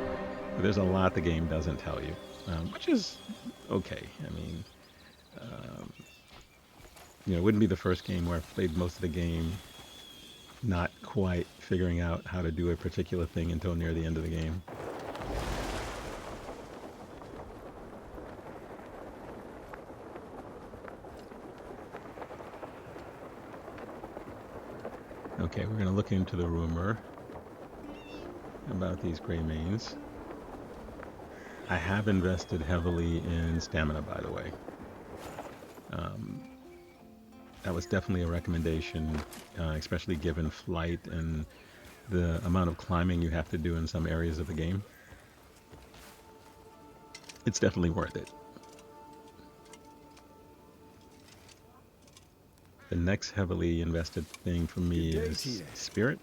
But there's a lot the game doesn't tell you, which is okay. I mean, you know, it wouldn't be the first game where I've played most of the game not quite figuring out how to do a particular thing until near the end of the game. Okay, we're going to look into the rumor about these Greymanes. I have invested heavily in stamina, by the way. That was definitely a recommendation, especially given flight and the amount of climbing you have to do in some areas of the game. It's definitely worth it. The next heavily invested thing for me is spirit.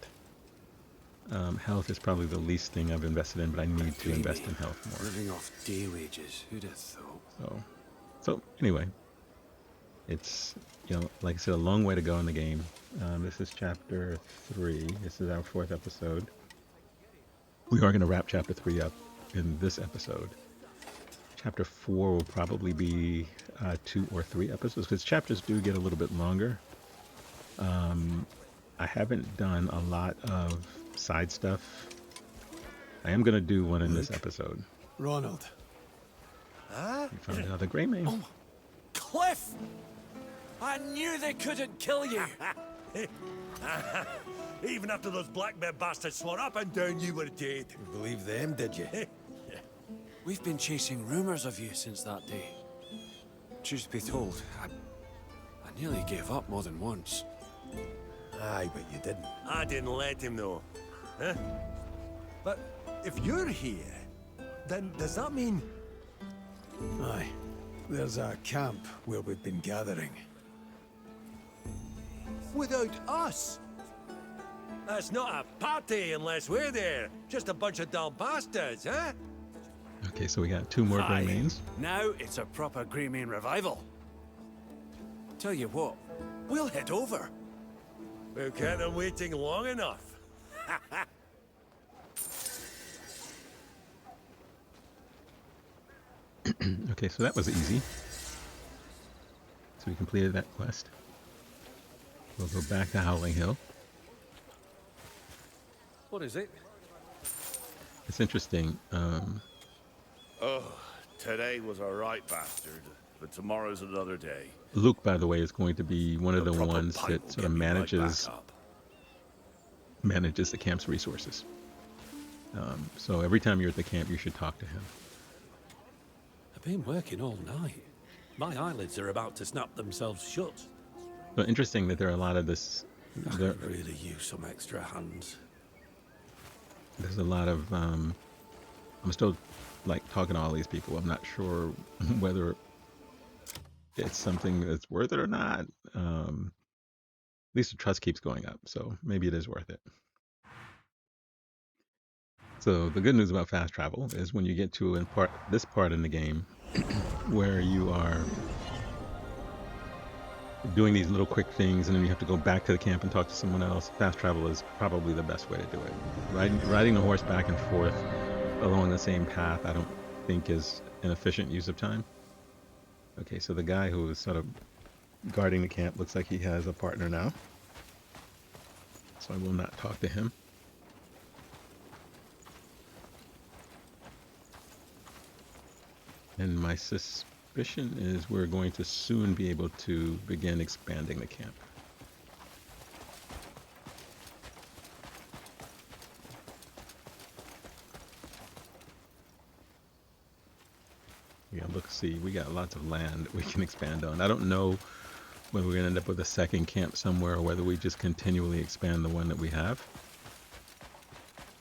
Health is probably the least thing I've invested in, but I need to invest in health more. Living off day wages, who'd have thought? So anyway, it's, you know, like I said, a long way to go in the game. This is chapter 3. This is our 4th episode. We are going to wrap chapter 3 up in this episode. Chapter 4 will probably be 2 or 3 episodes, because chapters do get a little bit longer. I haven't done a lot of side stuff. I am going to do one in this episode. Ronald. Huh? We found another Greymane. Oh, Kliff! I knew they couldn't kill you. Even after those black bear bastards swore up and down, you were dead. You believe them, did you? We've been chasing rumors of you since that day. Truth be told, I nearly gave up more than once. Aye, but you didn't. I didn't let him know. Huh? But if you're here, then does that mean... Aye. There's a camp where we've been gathering. Without us? That's not a party unless we're there. Just a bunch of dull bastards, huh? Okay, so we got 2 more Greymanes. Now it's a proper Greymane revival. Tell you what, we'll head over. We've kept them waiting long enough. Okay, so that was easy. So we completed that quest. We'll go back to Howling Hill. What is it? It's interesting. Oh, today was a right bastard, but tomorrow's another day. Luke, by the way, is going to be one of the proper ones pipe that will sort get of me right manages back up. manages the camp's resources. So every time you're at the camp, you should talk to him. I've been working all night. My eyelids are about to snap themselves shut. So interesting that there are a lot of this. I could really use some extra hands. There's a lot of. I'm still like talking to all these people. I'm not sure whether it's something that's worth it or not. At least the trust keeps going up, so maybe it is worth it. So the good news about fast travel is when you get to this part in the game where you are doing these little quick things and then you have to go back to the camp and talk to someone else, fast travel is probably the best way to do it. Riding the horse back and forth along the same path I don't think is an efficient use of time. Okay, so the guy who is sort of guarding the camp looks like he has a partner now. So I will not talk to him. And my suspicion is we're going to soon be able to begin expanding the camp. Yeah, look, see, we got lots of land that we can expand on. I don't know whether we're going to end up with a second camp somewhere or whether we just continually expand the one that we have.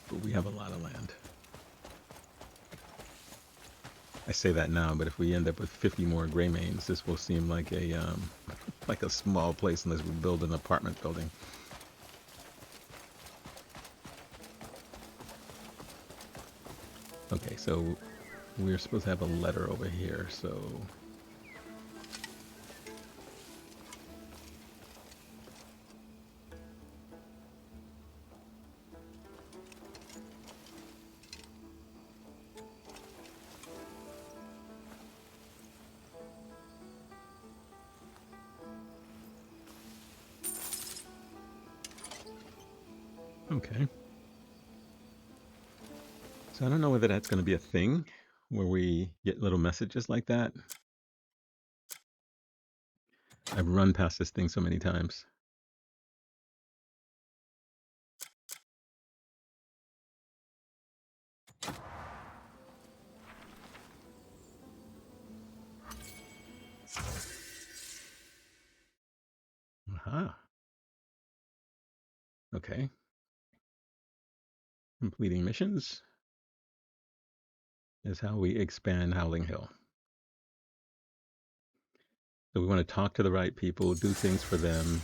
But we have a lot of land. I say that now, but if we end up with 50 more Greymanes, this will seem like a small place unless we build an apartment building. Okay, so we're supposed to have a letter over here, so... Okay. So I don't know whether that's going to be a thing where we get little messages like that. I've run past this thing so many times. Aha. Okay. Completing missions is how we expand Howling Hill. So we want to talk to the right people, do things for them,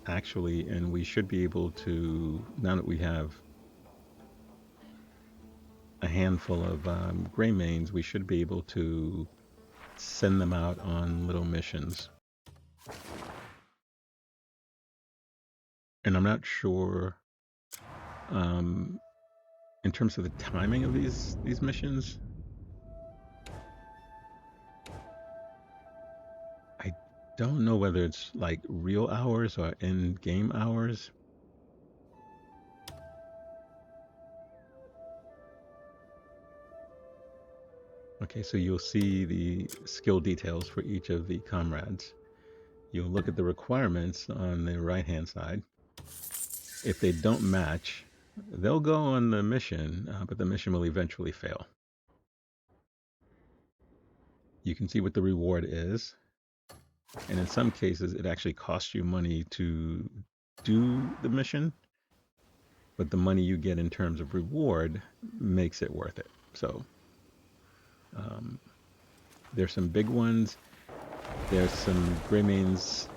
actually, and we should be able to, now that we have a handful of Greymanes, we should be able to send them out on little missions. And I'm not sure in terms of the timing of these missions. I don't know whether it's like real hours or in-game hours. Okay, so you'll see the skill details for each of the comrades. You'll look at the requirements on the right-hand side. If they don't match, they'll go on the mission, but the mission will eventually fail. you can see what the reward is. And in some cases, it actually costs you money to do the mission, but the money you get in terms of reward makes it worth it. So there's some big ones. There's some Greymanes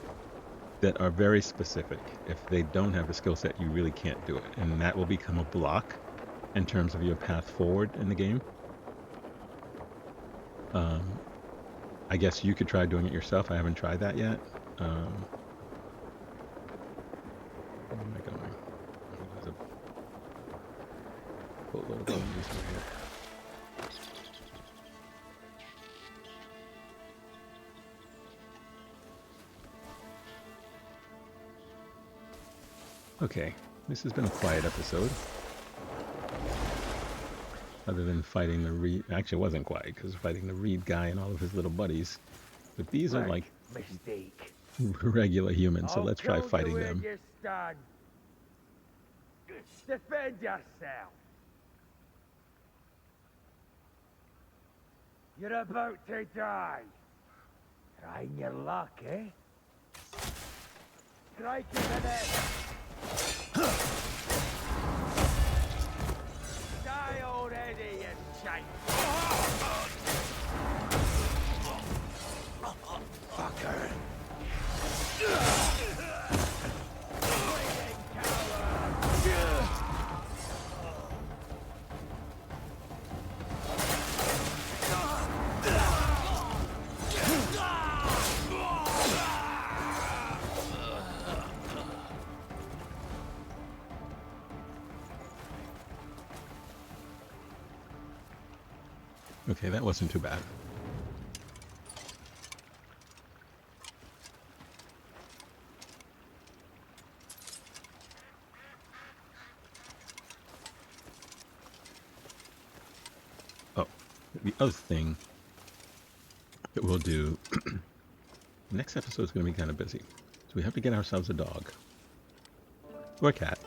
that are very specific. If they don't have the skill set, you really can't do it. And that will become a block in terms of your path forward in the game. I guess you could try doing it yourself. I haven't tried that yet. Where am I going? There's a boatload of enemies over here. Okay, this has been a quiet episode. Other than fighting the Reed... Actually, it wasn't quiet, because fighting the Reed guy and all of his little buddies. But these are like mistake. regular humans, so let's try fighting them. Defend yourself. You're about to die. Trying your luck, eh? Strike in the neck. Die already, you shite. Fucker. Okay, that wasn't too bad. Oh, the other thing that we'll do, next episode is going to be kind of busy. So we have to get ourselves a dog. Or a cat.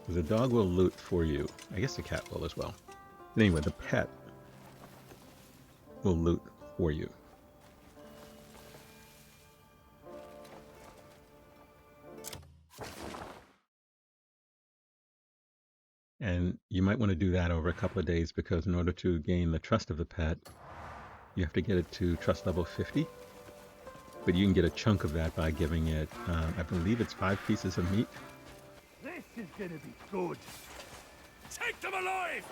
The dog will loot for you. I guess the cat will as well. But anyway, the pet will loot for you. And you might want to do that over a couple of days, because in order to gain the trust of the pet, you have to get it to trust level 50. But you can get a chunk of that by giving it, I believe it's 5 pieces of meat. This is gonna be good. Take them alive!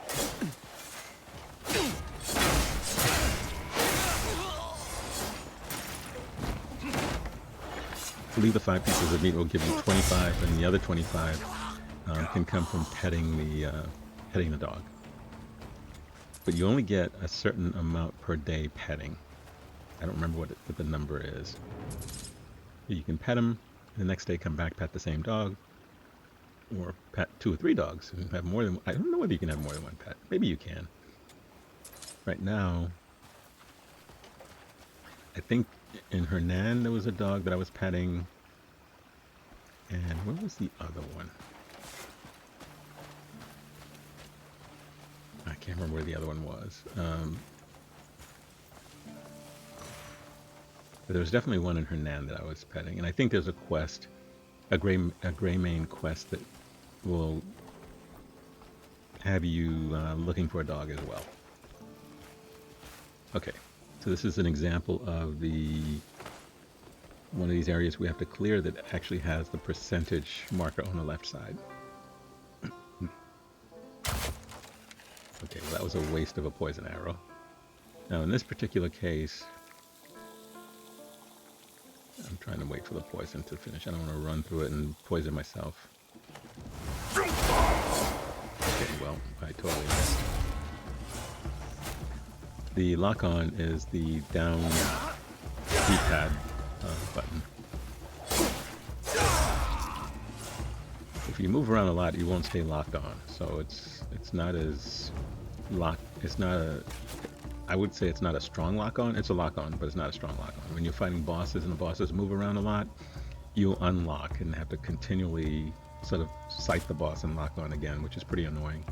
I believe the 5 pieces of meat will give you 25, and the other 25 can come from petting the dog. But you only get a certain amount per day petting. I don't remember what the number is. You can pet him, the next day come back, pet the same dog. Or pet 2 or 3 dogs and have more than... I don't know whether you can have more than 1 pet. Maybe you can. Right now, I think in Hernand there was a dog that I was petting. And where was the other one? I can't remember where the other one was. But there was definitely one in Hernand that I was petting. And I think there's a quest, a Greymane quest that will have you looking for a dog as well. Okay, so this is an example of one of these areas we have to clear that actually has the percentage marker on the left side. Okay, well that was a waste of a poison arrow. Now in this particular case, I'm trying to wait for the poison to finish. I don't want to run through it and poison myself. Okay, well, I totally missed. The lock-on is the down D-pad button. If you move around a lot, you won't stay locked on. So it's not as locked. It's not a... I would say it's not a strong lock-on. It's a lock-on, but it's not a strong lock-on. When you're fighting bosses and the bosses move around a lot, you'll unlock and have to continually sort of sight the boss and lock on again, which is pretty annoying.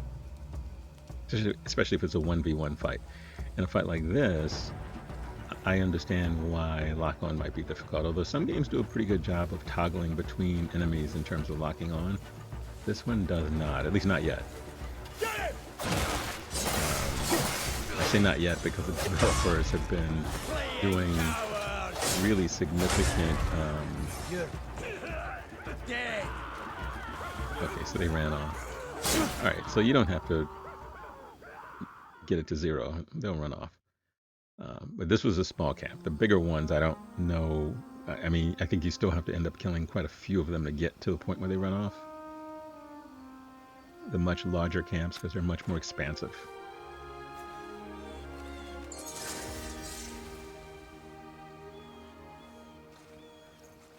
especially if it's a 1v1 fight. In a fight like this, I understand why lock-on might be difficult, although some games do a pretty good job of toggling between enemies in terms of locking on. This one does not, at least not yet. I say not yet because the developers have been doing really significant... Okay, so they ran off. Alright, so you don't have to get it to 0. They'll run off. But this was a small camp. The bigger ones, I don't know. I mean, I think you still have to end up killing quite a few of them to get to the point where they run off. The much larger camps, because they're much more expansive.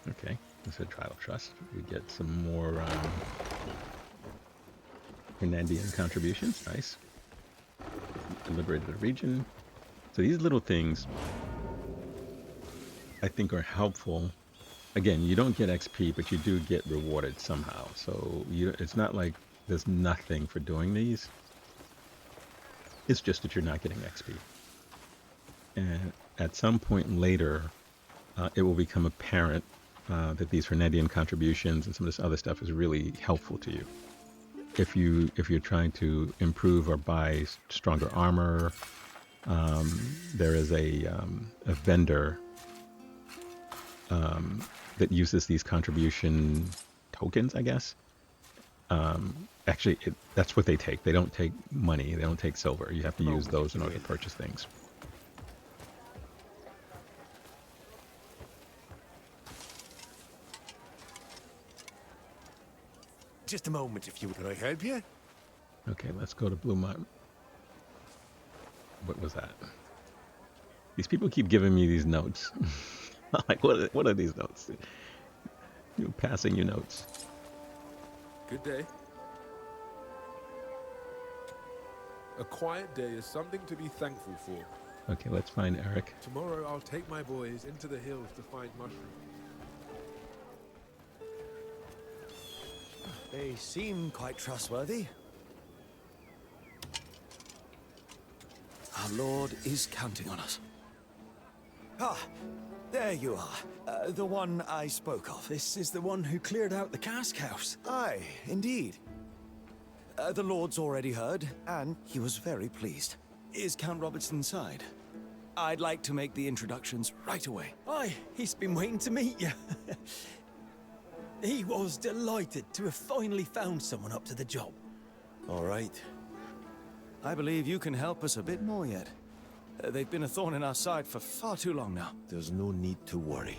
Okay, this is a trial of trust. We get some more Hernandian contributions. Nice. Liberated a region. So these little things, I think, are helpful. Again, you don't get XP, but you do get rewarded somehow. So it's not like there's nothing for doing these. It's just that you're not getting XP. And at some point later, it will become apparent that these Hernandian contributions and some of this other stuff is really helpful to you. If you're trying to improve or buy stronger armor, there is a vendor that uses these contribution tokens, I guess. Actually, that's what they take. They don't take money. They don't take silver. You have to use those in order to purchase things. Just a moment, if you would. Can I help you? Okay, let's go to Blue Mountain. What was that? These people keep giving me these notes. Like, what are these notes? You're passing your notes. Good day. A quiet day is something to be thankful for. Okay, let's find Eric. Tomorrow I'll take my boys into the hills to find mushrooms. They seem quite trustworthy. Our Lord is counting on us. Ah, there you are. The one I spoke of. This is the one who cleared out the cask house. Aye, indeed. The Lord's already heard, and he was very pleased. Is Count Roberts inside? I'd like to make the introductions right away. Aye, he's been waiting to meet you. He was delighted to have finally found someone up to the job. All right. I believe you can help us a bit more yet. They've been a thorn in our side for far too long now. There's no need to worry.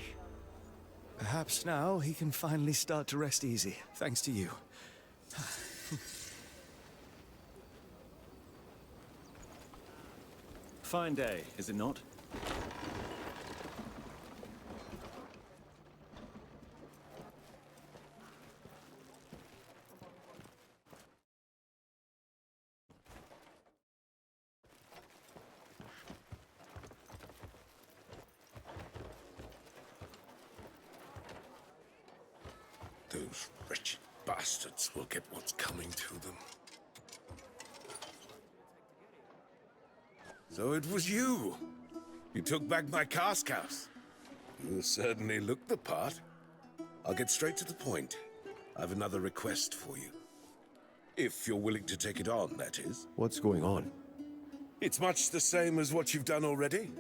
Perhaps now he can finally start to rest easy, thanks to you. Fine day, is it not? Those wretched bastards will get what's coming to them. So it was you. You took back my cask house. You certainly look the part. I'll get straight to the point. I've another request for you. If you're willing to take it on, that is. What's going on? It's much the same as what you've done already.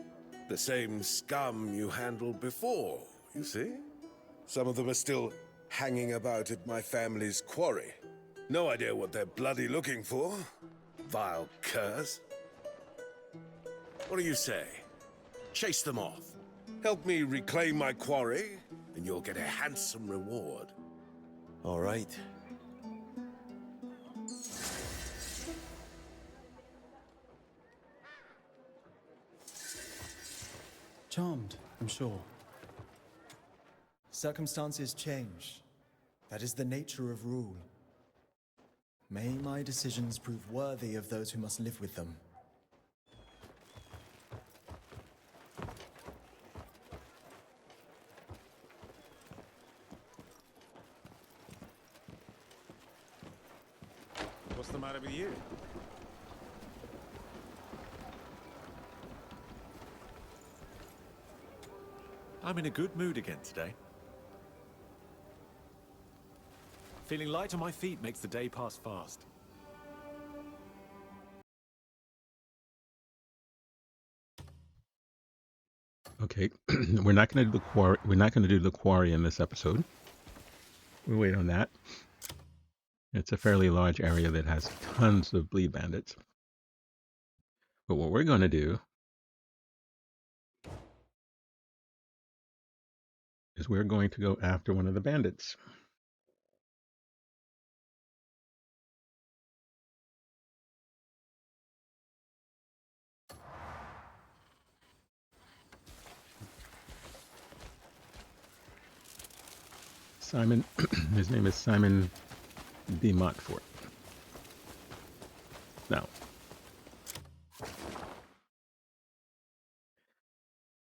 The same scum you handled before, you see? Some of them are still hanging about at my family's quarry. No idea what they're bloody looking for. Vile curs. What do you say? Chase them off. Help me reclaim my quarry, and you'll get a handsome reward. All right. Charmed, I'm sure. Circumstances change. That is the nature of rule. May my decisions prove worthy of those who must live with them. What's the matter with you? I'm in a good mood again today. Feeling light on my feet makes the day pass fast. Okay, we're not going to do the quarry. We're not going to do the quarry in this episode. We'll wait on that. It's a fairly large area that has tons of bleed bandits. But what we're going to do is we're going to go after one of the bandits. Simon, his name is Simon de Montfort. Now,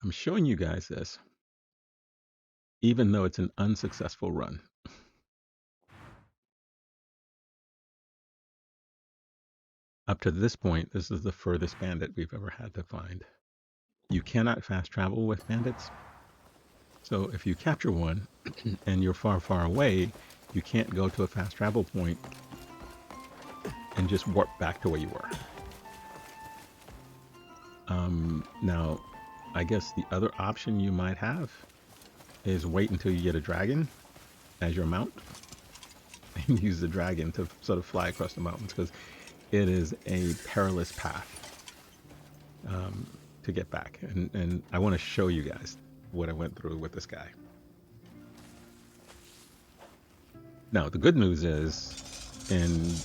I'm showing you guys this, even though it's an unsuccessful run. Up to this point, this is the furthest bandit we've ever had to find. You cannot fast travel with bandits. So if you capture one and you're far, far away, you can't go to a fast travel point and just warp back to where you were. Now, I guess the other option you might have is wait until you get a dragon as your mount and use the dragon to sort of fly across the mountains, because it is a perilous path to get back. And I want to show you guys what I went through with this guy. Now, the good news is, in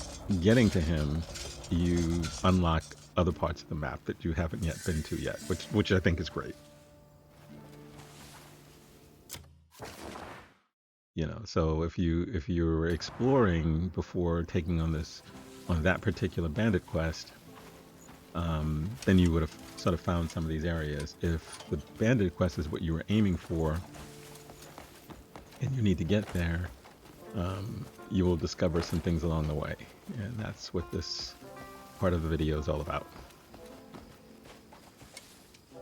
getting to him, you unlock other parts of the map that you haven't yet been to yet, which I think is great. You know, so if you're exploring before taking on that particular bandit quest, then you would have sort of found some of these areas. If the bandit quest is what you were aiming for, and you need to get there, you will discover some things along the way, and that's what this part of the video is all about.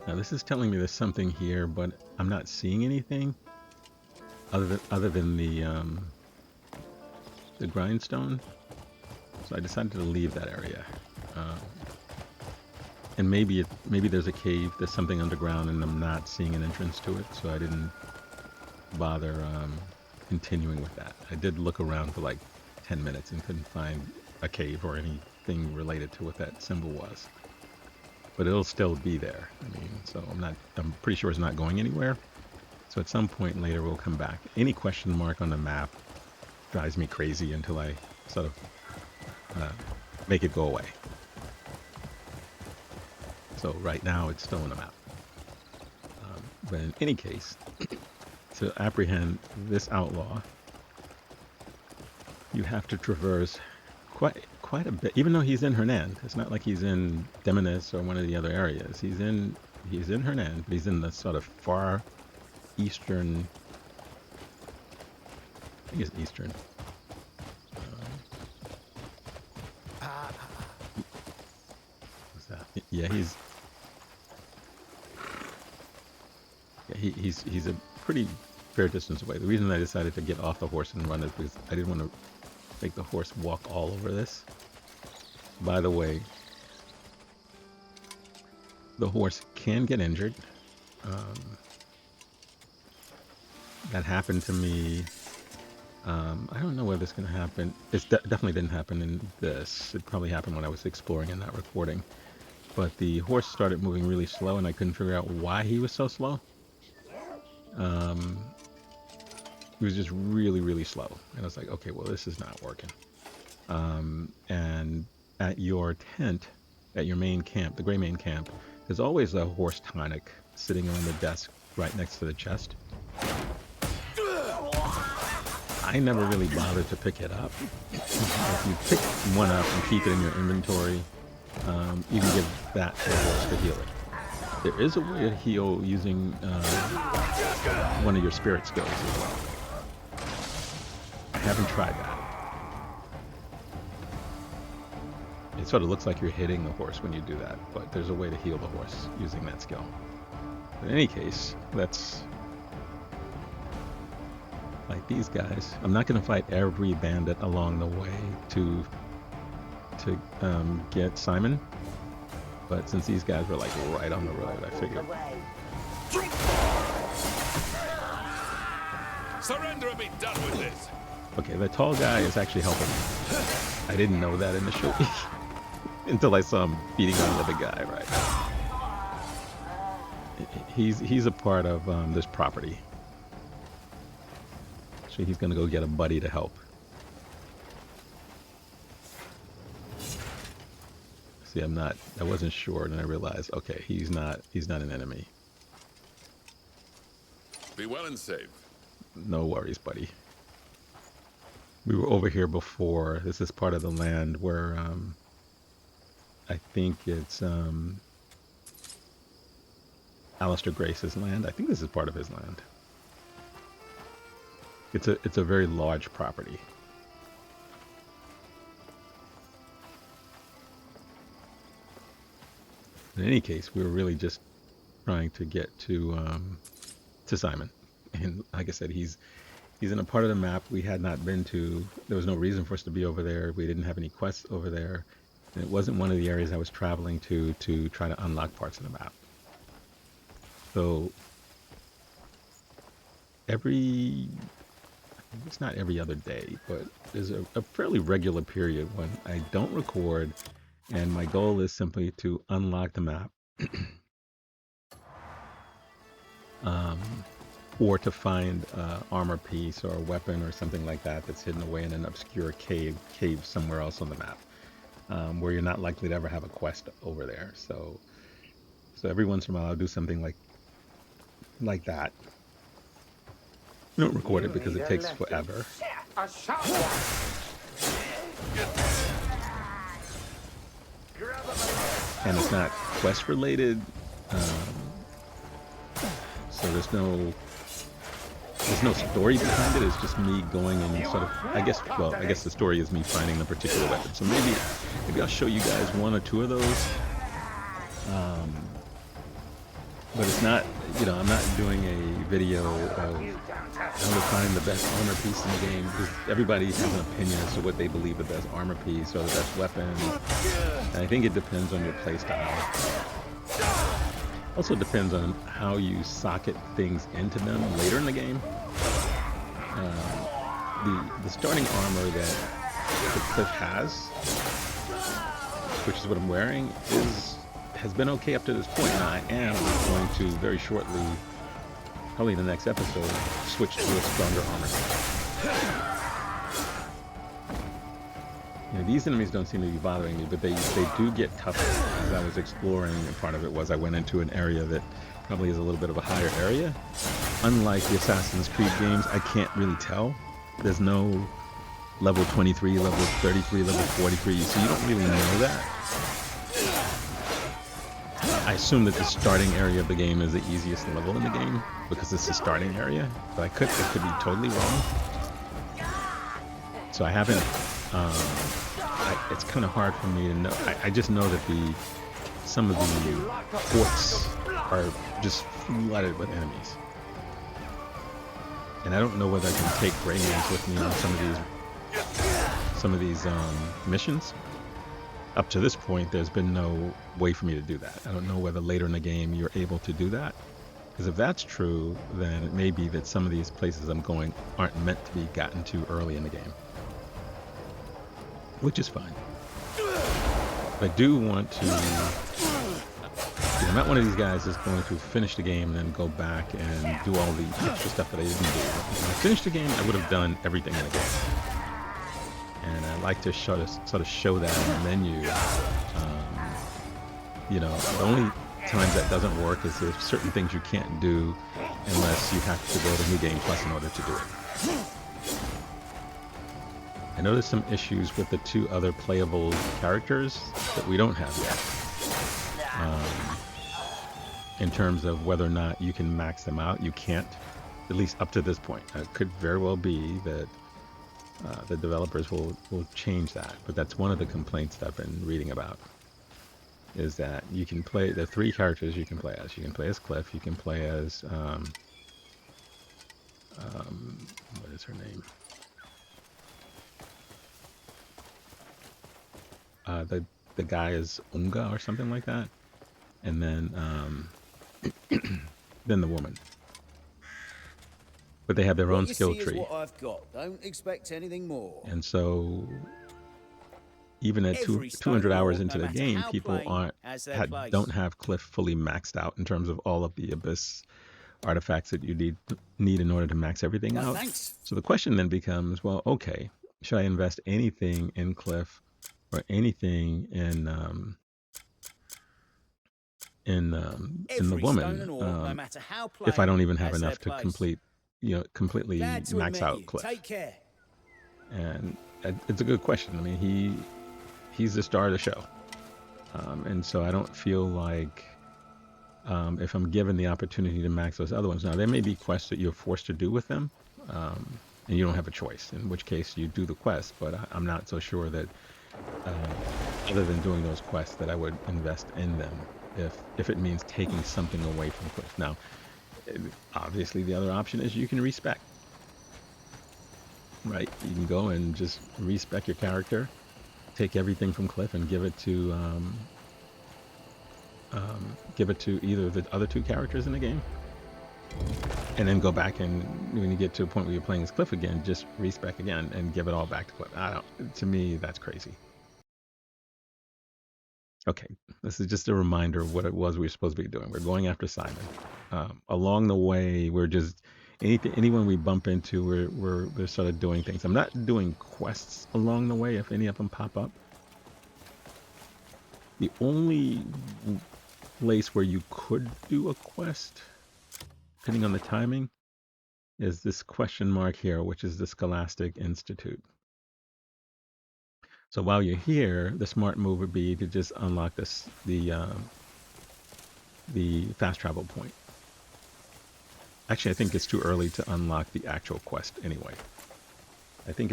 Now, this is telling me there's something here, but I'm not seeing anything other than the grindstone. So I decided to leave that area. And maybe there's a cave, there's something underground, and I'm not seeing an entrance to it, so I didn't bother continuing with that. I did look around for like 10 minutes and couldn't find a cave or anything related to what that symbol was. But it'll still be there. I mean, so I'm pretty sure it's not going anywhere. So at some point later we'll come back. Any question mark on the map drives me crazy until I sort of make it go away. So right now it's still on the map. But in any case, to apprehend this outlaw, you have to traverse quite a bit. Even though he's in Hernand, it's not like he's in Greymanes or one of the other areas. He's in Hernand, but he's in the sort of far eastern. I think it's eastern. What's that? Yeah, he's a pretty fair distance away. The reason I decided to get off the horse and run is because I didn't want to make the horse walk all over this. By the way, the horse can get injured. That happened to me. I don't know whether it's going to happen. It definitely didn't happen in this. It probably happened when I was exploring and not recording. But the horse started moving really slow, and I couldn't figure out why he was so slow. He was just really, really slow. And I was like, okay, well, this is not working. And at your tent, at your main camp, the Greymane camp, there's always a horse tonic sitting on the desk right next to the chest. I never really bothered to pick it up. If you pick one up and keep it in your inventory, you can give that to the horse to heal it. There is a way to heal using one of your spirit skills as well. I haven't tried that. It sort of looks like you're hitting the horse when you do that, but there's a way to heal the horse using that skill. In any case, let's fight these guys. I'm not going to fight every bandit along the way to get Simon, but since these guys were like right on the road, I figured. Surrender and be done with this. Okay, the tall guy is actually helping me. I didn't know that initially until I saw him beating on the other guy. Right. He's a part of this property, so he's gonna go get a buddy to help. See, I wasn't sure, and I realized, okay, he's not an enemy. Be well and safe. No worries, buddy. We were over here before. This is part of the land where I think it's Alistair Grace's land. I think this is part of his land. It's a very large property. In any case, we were really just trying to get to Simon, and like I said, he's in a part of the map we had not been to. There was no reason for us to be over there. We didn't have any quests over there, and it wasn't one of the areas I was traveling to try to unlock parts of the map. So it's not every other day, but there's a fairly regular period when I don't record, and my goal is simply to unlock the map, or to find an armor piece or a weapon or something like that that's hidden away in an obscure cave somewhere else on the map, where you're not likely to ever have a quest over there. So every once in a while I'll do something like that. I don't record it because it takes forever. And it's not quest related, so there's no story behind it. It's just me going and sort of, I guess the story is me finding the particular weapon. So maybe I'll show you guys one or two of those. But it's not, I'm not doing a video of how to find the best armor piece in the game, because everybody has an opinion as to what they believe the best armor piece or the best weapon. And I think it depends on your playstyle. Also depends on how you socket things into them later in the game. The starting armor that Kliff has, which is what I'm wearing, has been okay up to this point, and I am going to very shortly, probably in the next episode, switch to a stronger armor. These enemies don't seem to be bothering me, but they do get tougher. As I was exploring, and part of it was I went into an area that probably is a little bit of a higher area. Unlike the Assassin's Creed games, I can't really tell. There's no level 23, level 33, level 43, so you don't really know that. I assume that the starting area of the game is the easiest level in the game because it's the starting area, but I could be totally wrong. So I haven't. It's kind of hard for me to know. I just know that some of the forts are just flooded with enemies, and I don't know whether I can take Greymanes with me on some of these missions. Up to this point, there's been no way for me to do that. I don't know whether later in the game you're able to do that. Because if that's true, then it may be that some of these places I'm going aren't meant to be gotten to early in the game. Which is fine. I do want to... I'm not one of these guys that's going to finish the game and then go back and do all the extra stuff that I didn't do. When I finished the game, I would have done everything in the game. And I like to sort of show that in the menu. The only times that doesn't work is there's certain things you can't do unless you have to go to New Game Plus in order to do it. I know there's some issues with the two other playable characters that we don't have yet. In terms of whether or not you can max them out, you can't, at least up to this point. It could very well be that the developers will change that, but that's one of the complaints that I've been reading about, is that you can play, there are three characters you can play as. You can play as Kliff, you can play as What is her name? The guy is Unga or something like that, and then then the woman. But they have their own skill tree. What I've got. Don't expect anything more. And so even at 200 hours into the game, people don't have Kliff fully maxed out in terms of all of the Abyss artifacts that you need in order to max everything out. Thanks. So the question then becomes, well, okay, should I invest anything in Kliff or anything in the woman if I don't even have enough to completely max out Kliff? Take care. And it's a good question. I mean, he's the star of the show, and so I don't feel like if I'm given the opportunity to max those other ones. Now there may be quests that you're forced to do with them, and you don't have a choice. In which case you do the quest. But I'm not so sure that other than doing those quests that I would invest in them if it means taking something away from Kliff. Now, obviously the other option is you can respec. Right, you can go and just respec your character, take everything from Kliff and give it to either the other two characters in the game, and then go back and when you get to a point where you're playing as Kliff again, just respec again and give it all back to Kliff. To me, that's crazy. Okay, this is just a reminder of what it was we were supposed to be doing. We're going after Simon. Along the way, we're just anyone we bump into, we're sort of doing things. I'm not doing quests along the way if any of them pop up. The only place where you could do a quest, depending on the timing, is this question mark here, which is the Scholastic Institute. So while you're here, the smart move would be to just unlock the fast travel point. Actually, I think it's too early to unlock the actual quest anyway. I think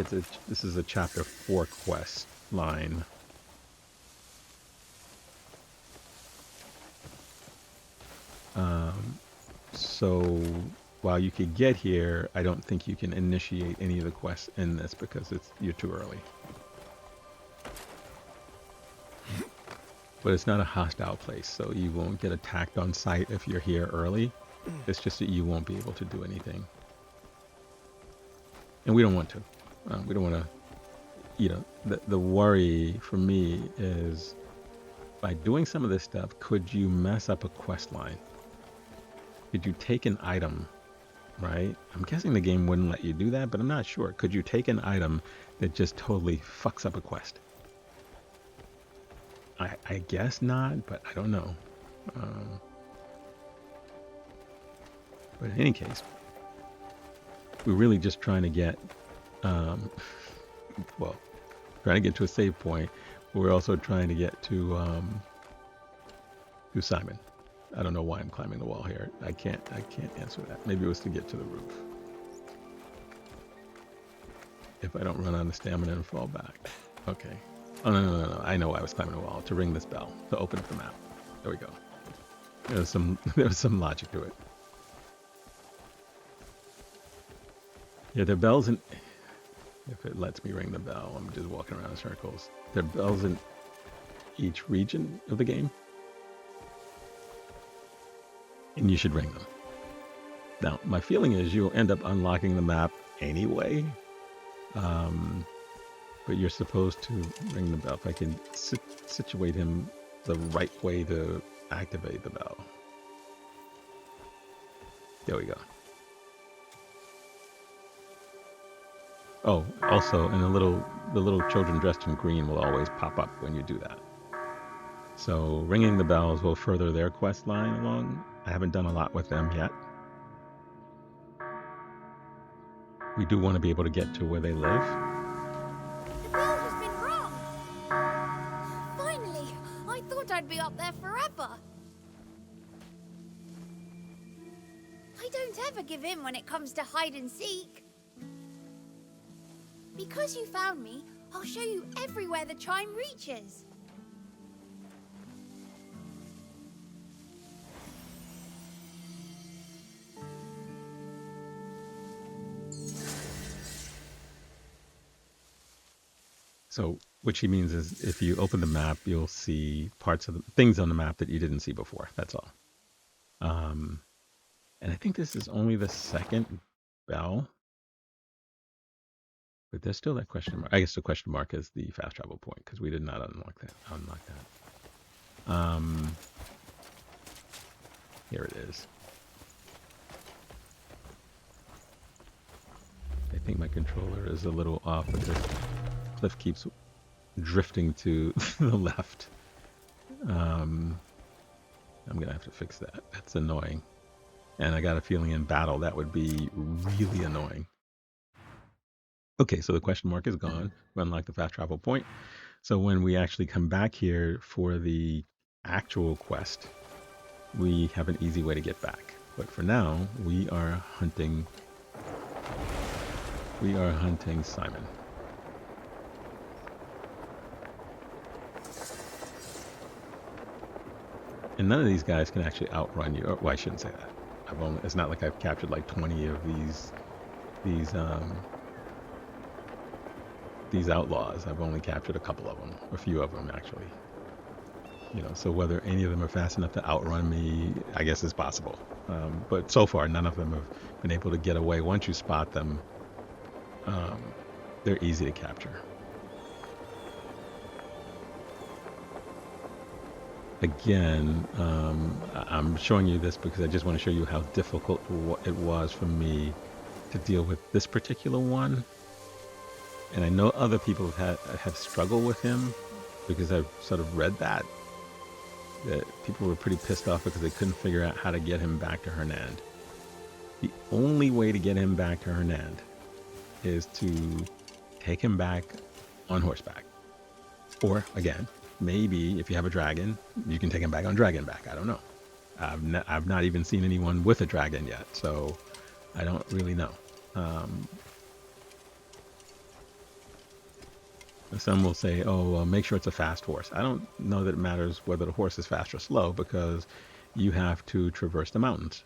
this is a chapter 4 quest line. So while you could get here, I don't think you can initiate any of the quests in this because you're too early. But it's not a hostile place, so you won't get attacked on sight if you're here early. It's just that you won't be able to do anything. And we don't want to. We don't want to, the worry for me is by doing some of this stuff, could you mess up a quest line? Could you take an item, right? I'm guessing the game wouldn't let you do that, but I'm not sure. Could you take an item that just totally fucks up a quest? I guess not, but I don't know. But in any case, we're really just trying to get, trying to get to a save point. But we're also trying to get to Simon. I don't know why I'm climbing the wall here. I can't answer that. Maybe it was to get to the roof. If I don't run out of stamina and fall back. Okay. Oh, no. I know why I was climbing the wall. To ring this bell. To open up the map. There we go. There was some logic to it. Yeah, there are bells in... If it lets me ring the bell, I'm just walking around in circles. There are bells in each region of the game. And you should ring them. Now, my feeling is you'll end up unlocking the map anyway. But you're supposed to ring the bell. If I can situate him the right way to activate the bell. There we go. Oh, also, and the little children dressed in green will always pop up when you do that. So ringing the bells will further their quest line along. I haven't done a lot with them yet. We do want to be able to get to where they live. The bell has been rung. Finally, I thought I'd be up there forever. I don't ever give in when it comes to hide and seek. Because you found me, I'll show you everywhere the chime reaches. So, which he means is if you open the map, you'll see parts of the things on the map that you didn't see before. That's all. And I think this is only the second bell, but there's still that question mark. I guess the question mark is the fast travel point because we did not unlock that. Here it is. I think my controller is a little off because Kliff keeps drifting to the left. I'm gonna have to fix that. That's annoying. And I got a feeling in battle that would be really annoying. Okay, so the question mark is gone. We unlock the fast travel point. So when we actually come back here for the actual quest, we have an easy way to get back. But for now, we are hunting Simon. And none of these guys can actually outrun you. Well, I shouldn't say that. It's not like I've captured like 20 of these outlaws. I've only captured a couple of them, a few of them actually. You know, so whether any of them are fast enough to outrun me, I guess is possible. But so far, none of them have been able to get away. Once you spot them, they're easy to capture. Again, I'm showing you this because I just want to show you how difficult it was for me to deal with this particular one. And I know other people have struggled with him because I've sort of read that people were pretty pissed off because they couldn't figure out how to get him back to Hernand. The only way to get him back to Hernand is to take him back on horseback. Or, again, maybe if you have a dragon, you can take him back on dragonback. I don't know. I've not even seen anyone with a dragon yet, so I don't really know. Some will say, oh, well, make sure it's a fast horse. I don't know that it matters whether the horse is fast or slow because you have to traverse the mountains.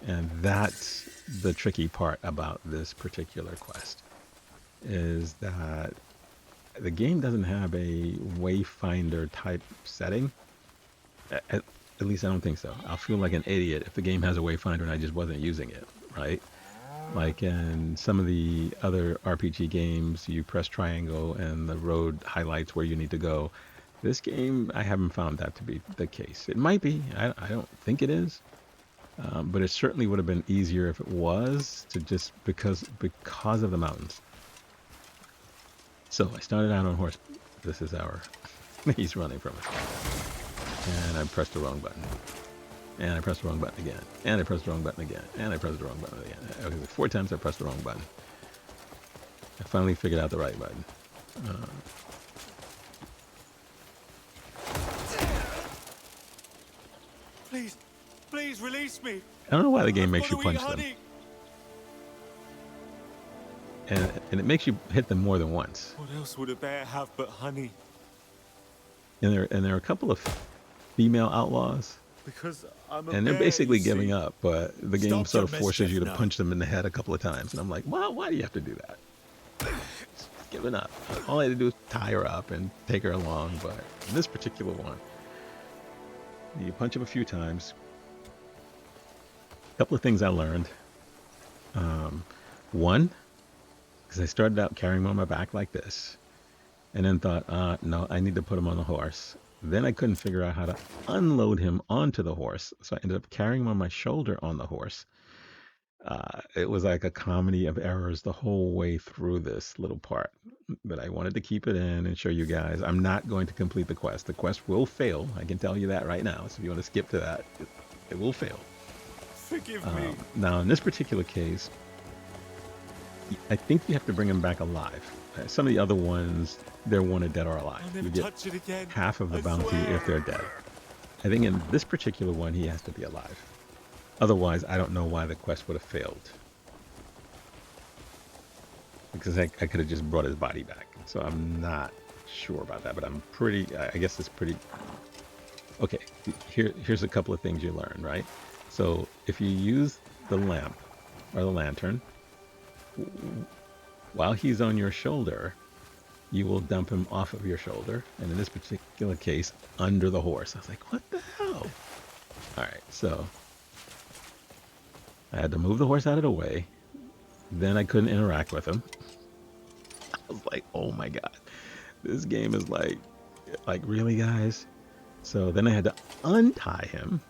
And that's the tricky part about this particular quest, is that the game doesn't have a wayfinder type setting. At least I don't think so. I'll feel like an idiot if the game has a wayfinder and I just wasn't using it, right? Like in some of the other RPG games, you press triangle and the road highlights where you need to go. This game, I haven't found that to be the case. It might be. I don't think it is. But it certainly would have been easier if it was, to just because of the mountains. So I started out on horse. This is our... He's running from us. And I pressed the wrong button. And I pressed the wrong button again. And I pressed the wrong button again. And I pressed the wrong button again. Okay, 4 times I pressed the wrong button. I finally figured out the right button. Please release me. I don't know why the game makes you punch them. And it makes you hit them more than once. What else would a bear have but honey? And there are a couple of female outlaws. Because I'm a and they're bear, basically you giving see. up, but the game sort of forces you to now. punch them in the head a couple of times. And I'm like, why do you have to do that? Just giving up. All I had to do was tie her up and take her along, but in this particular one, you punch him a few times. A couple of things I learned. One, because I started out carrying him on my back like this, and then thought, no, I need to put him on the horse. Then I couldn't figure out how to unload him onto the horse, so I ended up carrying him on my shoulder on the horse. It was like a comedy of errors the whole way through this little part, but I wanted to keep it in and show you guys. I'm not going to complete the quest. The quest will fail. I can tell you that right now. So if you want to skip to that, it will fail. Forgive me. Now, in this particular case, I think you have to bring him back alive. Some of the other ones, they're wanted dead or alive. I'll never You get touch it again. half of the I bounty swear. if they're dead. I think in this particular one, he has to be alive. Otherwise, I don't know why the quest would have failed. Because I could have just brought his body back. So I'm not sure about that, but I'm pretty, I guess it's pretty... Okay, here's a couple of things you learn, right? So if you use the lamp or the lantern. While he's on your shoulder, you will dump him off of your shoulder, and in this particular case, under the horse. I was like, what the hell? All right, so I had to move the horse out of the way. Then I couldn't interact with him. I was like, oh my god, this game is like really, guys? So then I had to untie him.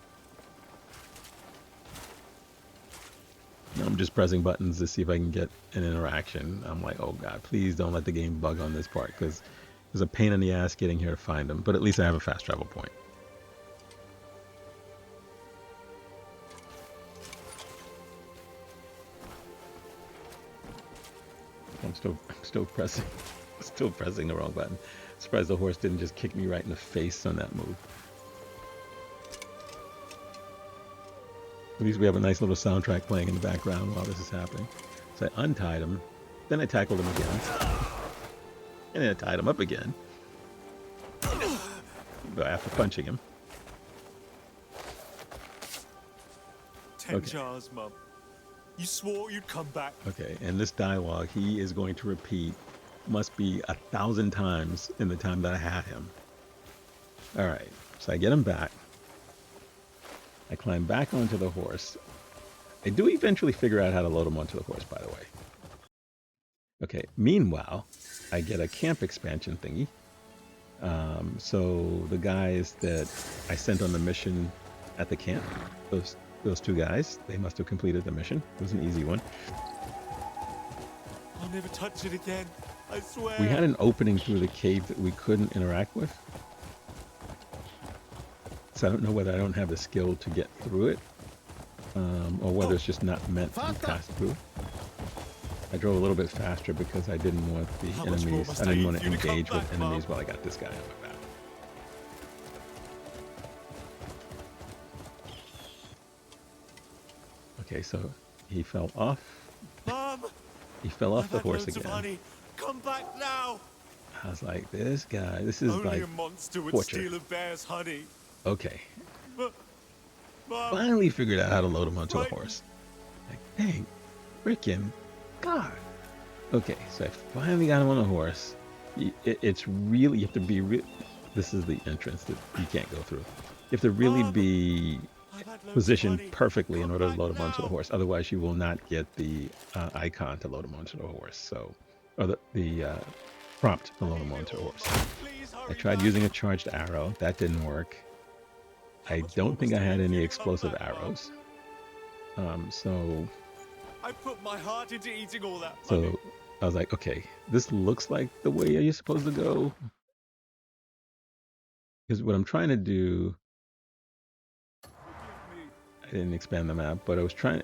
Now I'm just pressing buttons to see if I can get an interaction. I'm like, oh god, please don't let the game bug on this part, because there's a pain in the ass getting here to find him. But at least I have a fast travel point. I'm still pressing the wrong button. Surprised the horse didn't just kick me right in the face on that move. At least we have a nice little soundtrack playing in the background while this is happening. So I untied him, then I tackled him again, and then I tied him up again. After punching him. 10 jars, Mum. You swore you'd come back. Okay, and this dialogue he is going to repeat must be 1,000 times in the time that I had him. All right, so I get him back. I climb back onto the horse. I do eventually figure out how to load him onto the horse, by the way. Okay, meanwhile, I get a camp expansion thingy. So the guys that I sent on the mission at the camp, those two guys, they must have completed the mission. It was an easy one. I'll never touch it again. I swear. We had an opening through the cave that we couldn't interact with. So I don't know whether I don't have the skill to get through it, or whether it's just not meant to be passed through. I drove a little bit faster because I didn't want the enemies. I didn't want to engage with enemies while I got this guy on my back. Okay, so he fell off. Mom, he fell off the I've had horse loads of again. honey. Come back now. I was like, this guy, this is Only like a monster would torture. steal a bear's honey. Okay. Mom, Finally figured out how to load him onto the horse. Like, dang, freaking God. Okay, so I finally got him on a horse. It's really, you have to be this is the entrance that you can't go through. You have to really be positioned perfectly in order to load him onto the horse. Otherwise, you will not get the icon to load him onto the horse. So, or the prompt to load him onto the horse. I tried using a charged arrow. That didn't work. I don't think I had any explosive arrows. So I put my heart into eating all that. So I was like, okay, this looks like the way you're supposed to go. Because what I'm trying to do, I didn't expand the map, but I was trying,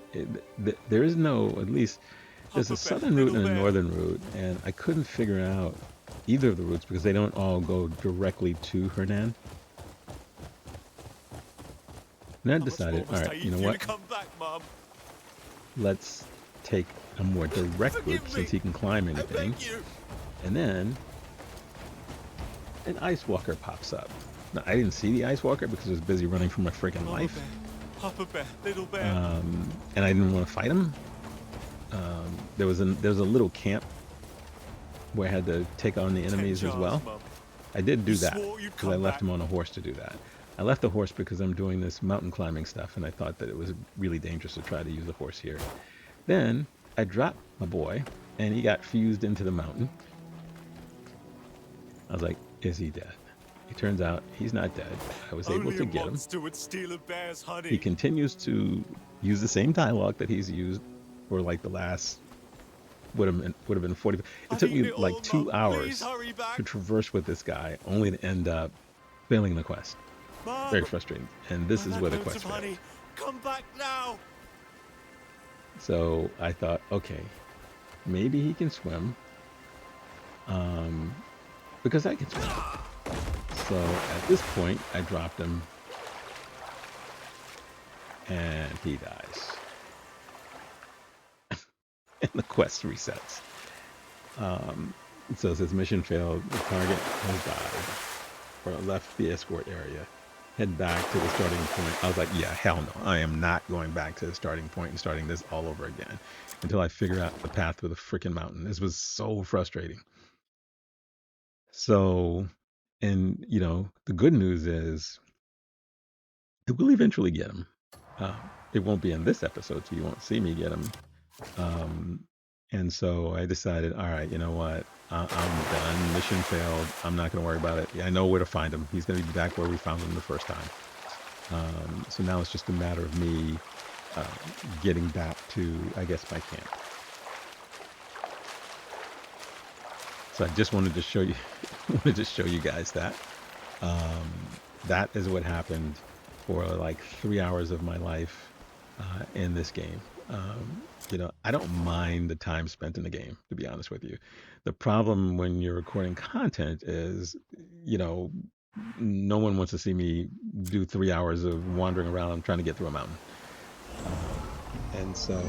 there is no, at least, there's a southern route and a northern route, and I couldn't figure out either of the routes because they don't all go directly to Hernand. And I decided, all right, you know what? Let's take a more direct route since he can climb anything. And then an ice walker pops up. Now, I didn't see the ice walker because I was busy running for my freaking life. Papa bear, little bear. And I didn't want to fight him. There was a little camp where I had to take on the enemies as well. I did do that because I left him on a horse to do that. I left the horse because I'm doing this mountain climbing stuff, and I thought that it was really dangerous to try to use a horse here. Then I dropped my boy, and he got fused into the mountain. I was like, is he dead? It turns out he's not dead. I was able to get him. Would steal a bear's honey. He continues to use the same dialogue that he's used for like the last would have been 40. It took me like 2 hours to traverse with this guy, only to end up failing the quest. Very frustrating. And this is where the quest failed. Come back now. So I thought, okay, maybe he can swim. Because I can swim. So at this point, I dropped him. And he dies. And the quest resets. So it says mission failed. The target has died. Or left the escort area. head back to the starting point. I was like, yeah, hell no. I am not going back to the starting point and starting this all over again until I figure out the path through the freaking mountain. This was so frustrating. So, and the good news is I will eventually get him. It won't be in this episode, so you won't see me get him. And so I decided, all right, you know what? I'm done. Mission failed. I'm not going to worry about it. I know where to find him. He's going to be back where we found him the first time. So now it's just a matter of me getting back to, I guess, my camp. So I just wanted to show you guys that. That is what happened for like 3 hours of my life in this game. I don't mind the time spent in the game, to be honest with you. The problem when you're recording content is, no one wants to see me do 3 hours of wandering around trying to get through a mountain. And so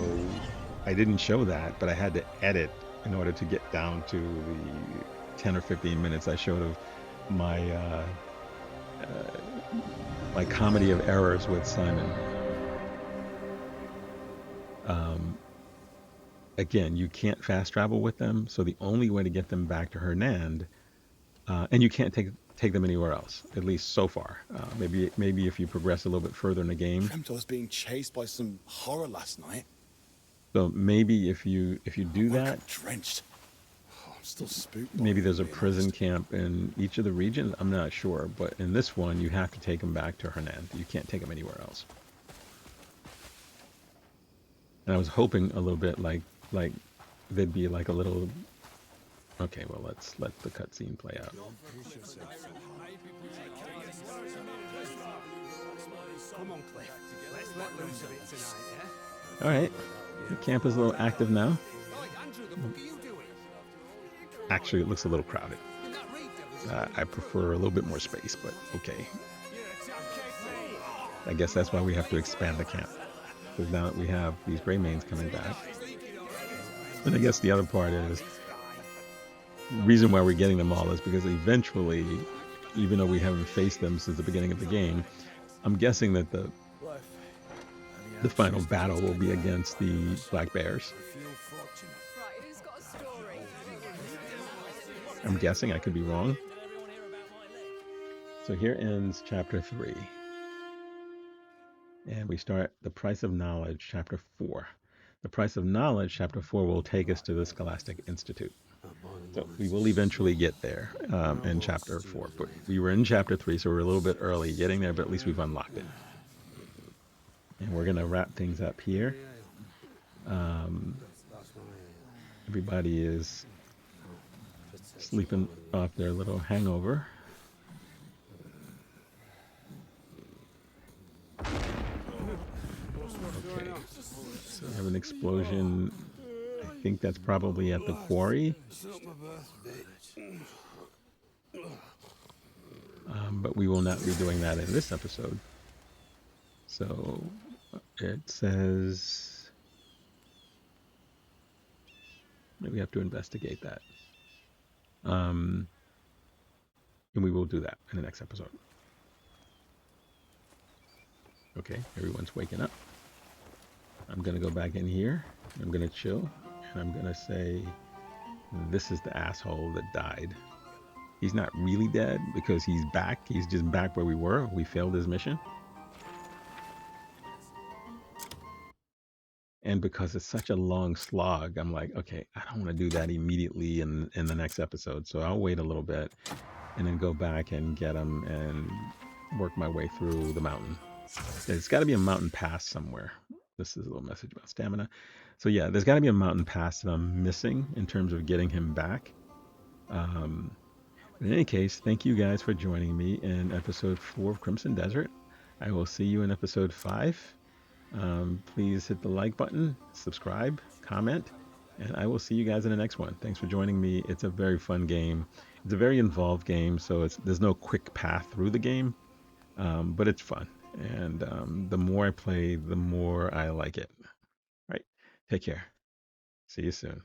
I didn't show that, but I had to edit in order to get down to the 10 or 15 minutes I showed of my my comedy of errors with Simon. Again, you can't fast travel with them, so the only way to get them back to Hernand, and you can't take them anywhere else, at least so far. Maybe if you progress a little bit further in the game. Dreamt I was being chased by some horror last night. So maybe if you do that, drenched. Oh, I'm still spooked. Maybe there's a prison camp in each of the regions. I'm not sure, but in this one, you have to take them back to Hernand. You can't take them anywhere else. And I was hoping a little bit like there'd be like a little. Okay, well let's let the cutscene play out. Come on, Kliff. Let's let loose a bit tonight, yeah? All right, the camp is a little active now. Actually, it looks a little crowded. I prefer a little bit more space, but okay. I guess that's why we have to expand the camp. Because now that we have these Greymanes coming back. And I guess the other part is, the reason why we're getting them all is because eventually, even though we haven't faced them since the beginning of the game, I'm guessing that the final battle will be against the Black Bears. I'm guessing, I could be wrong. So here ends chapter 3. And we start The Price of Knowledge, chapter 4. The Price of Knowledge, chapter 4, will take us to the Scholastic Institute. So we will eventually get there in chapter 4. But we were in chapter 3, so we're a little bit early getting there, but at least we've unlocked it. And we're going to wrap things up here. Everybody is sleeping off their little hangover. Okay, so we have an explosion. I think that's probably at the quarry. But we will not be doing that in this episode. So it says maybe we have to investigate that. And we will do that in the next episode. Okay, everyone's waking up. I'm going to go back in here. I'm going to chill. And I'm going to say, this is the asshole that died. He's not really dead because he's back. He's just back where we were. We failed his mission. And because it's such a long slog, I'm like, okay, I don't want to do that immediately in the next episode. So I'll wait a little bit and then go back and get him and work my way through the mountain. There's got to be a mountain pass somewhere. This is a little message about stamina. So yeah, there's got to be a mountain pass that I'm missing in terms of getting him back. In any case, thank you guys for joining me in episode 4 of Crimson Desert. I will see you in episode 5. Please hit the like button, subscribe, comment, and I will see you guys in the next one. Thanks for joining me. It's a very fun game. It's a very involved game, so there's no quick path through the game, but it's fun. And the more I play, the more I like it. All right, take care. See you soon.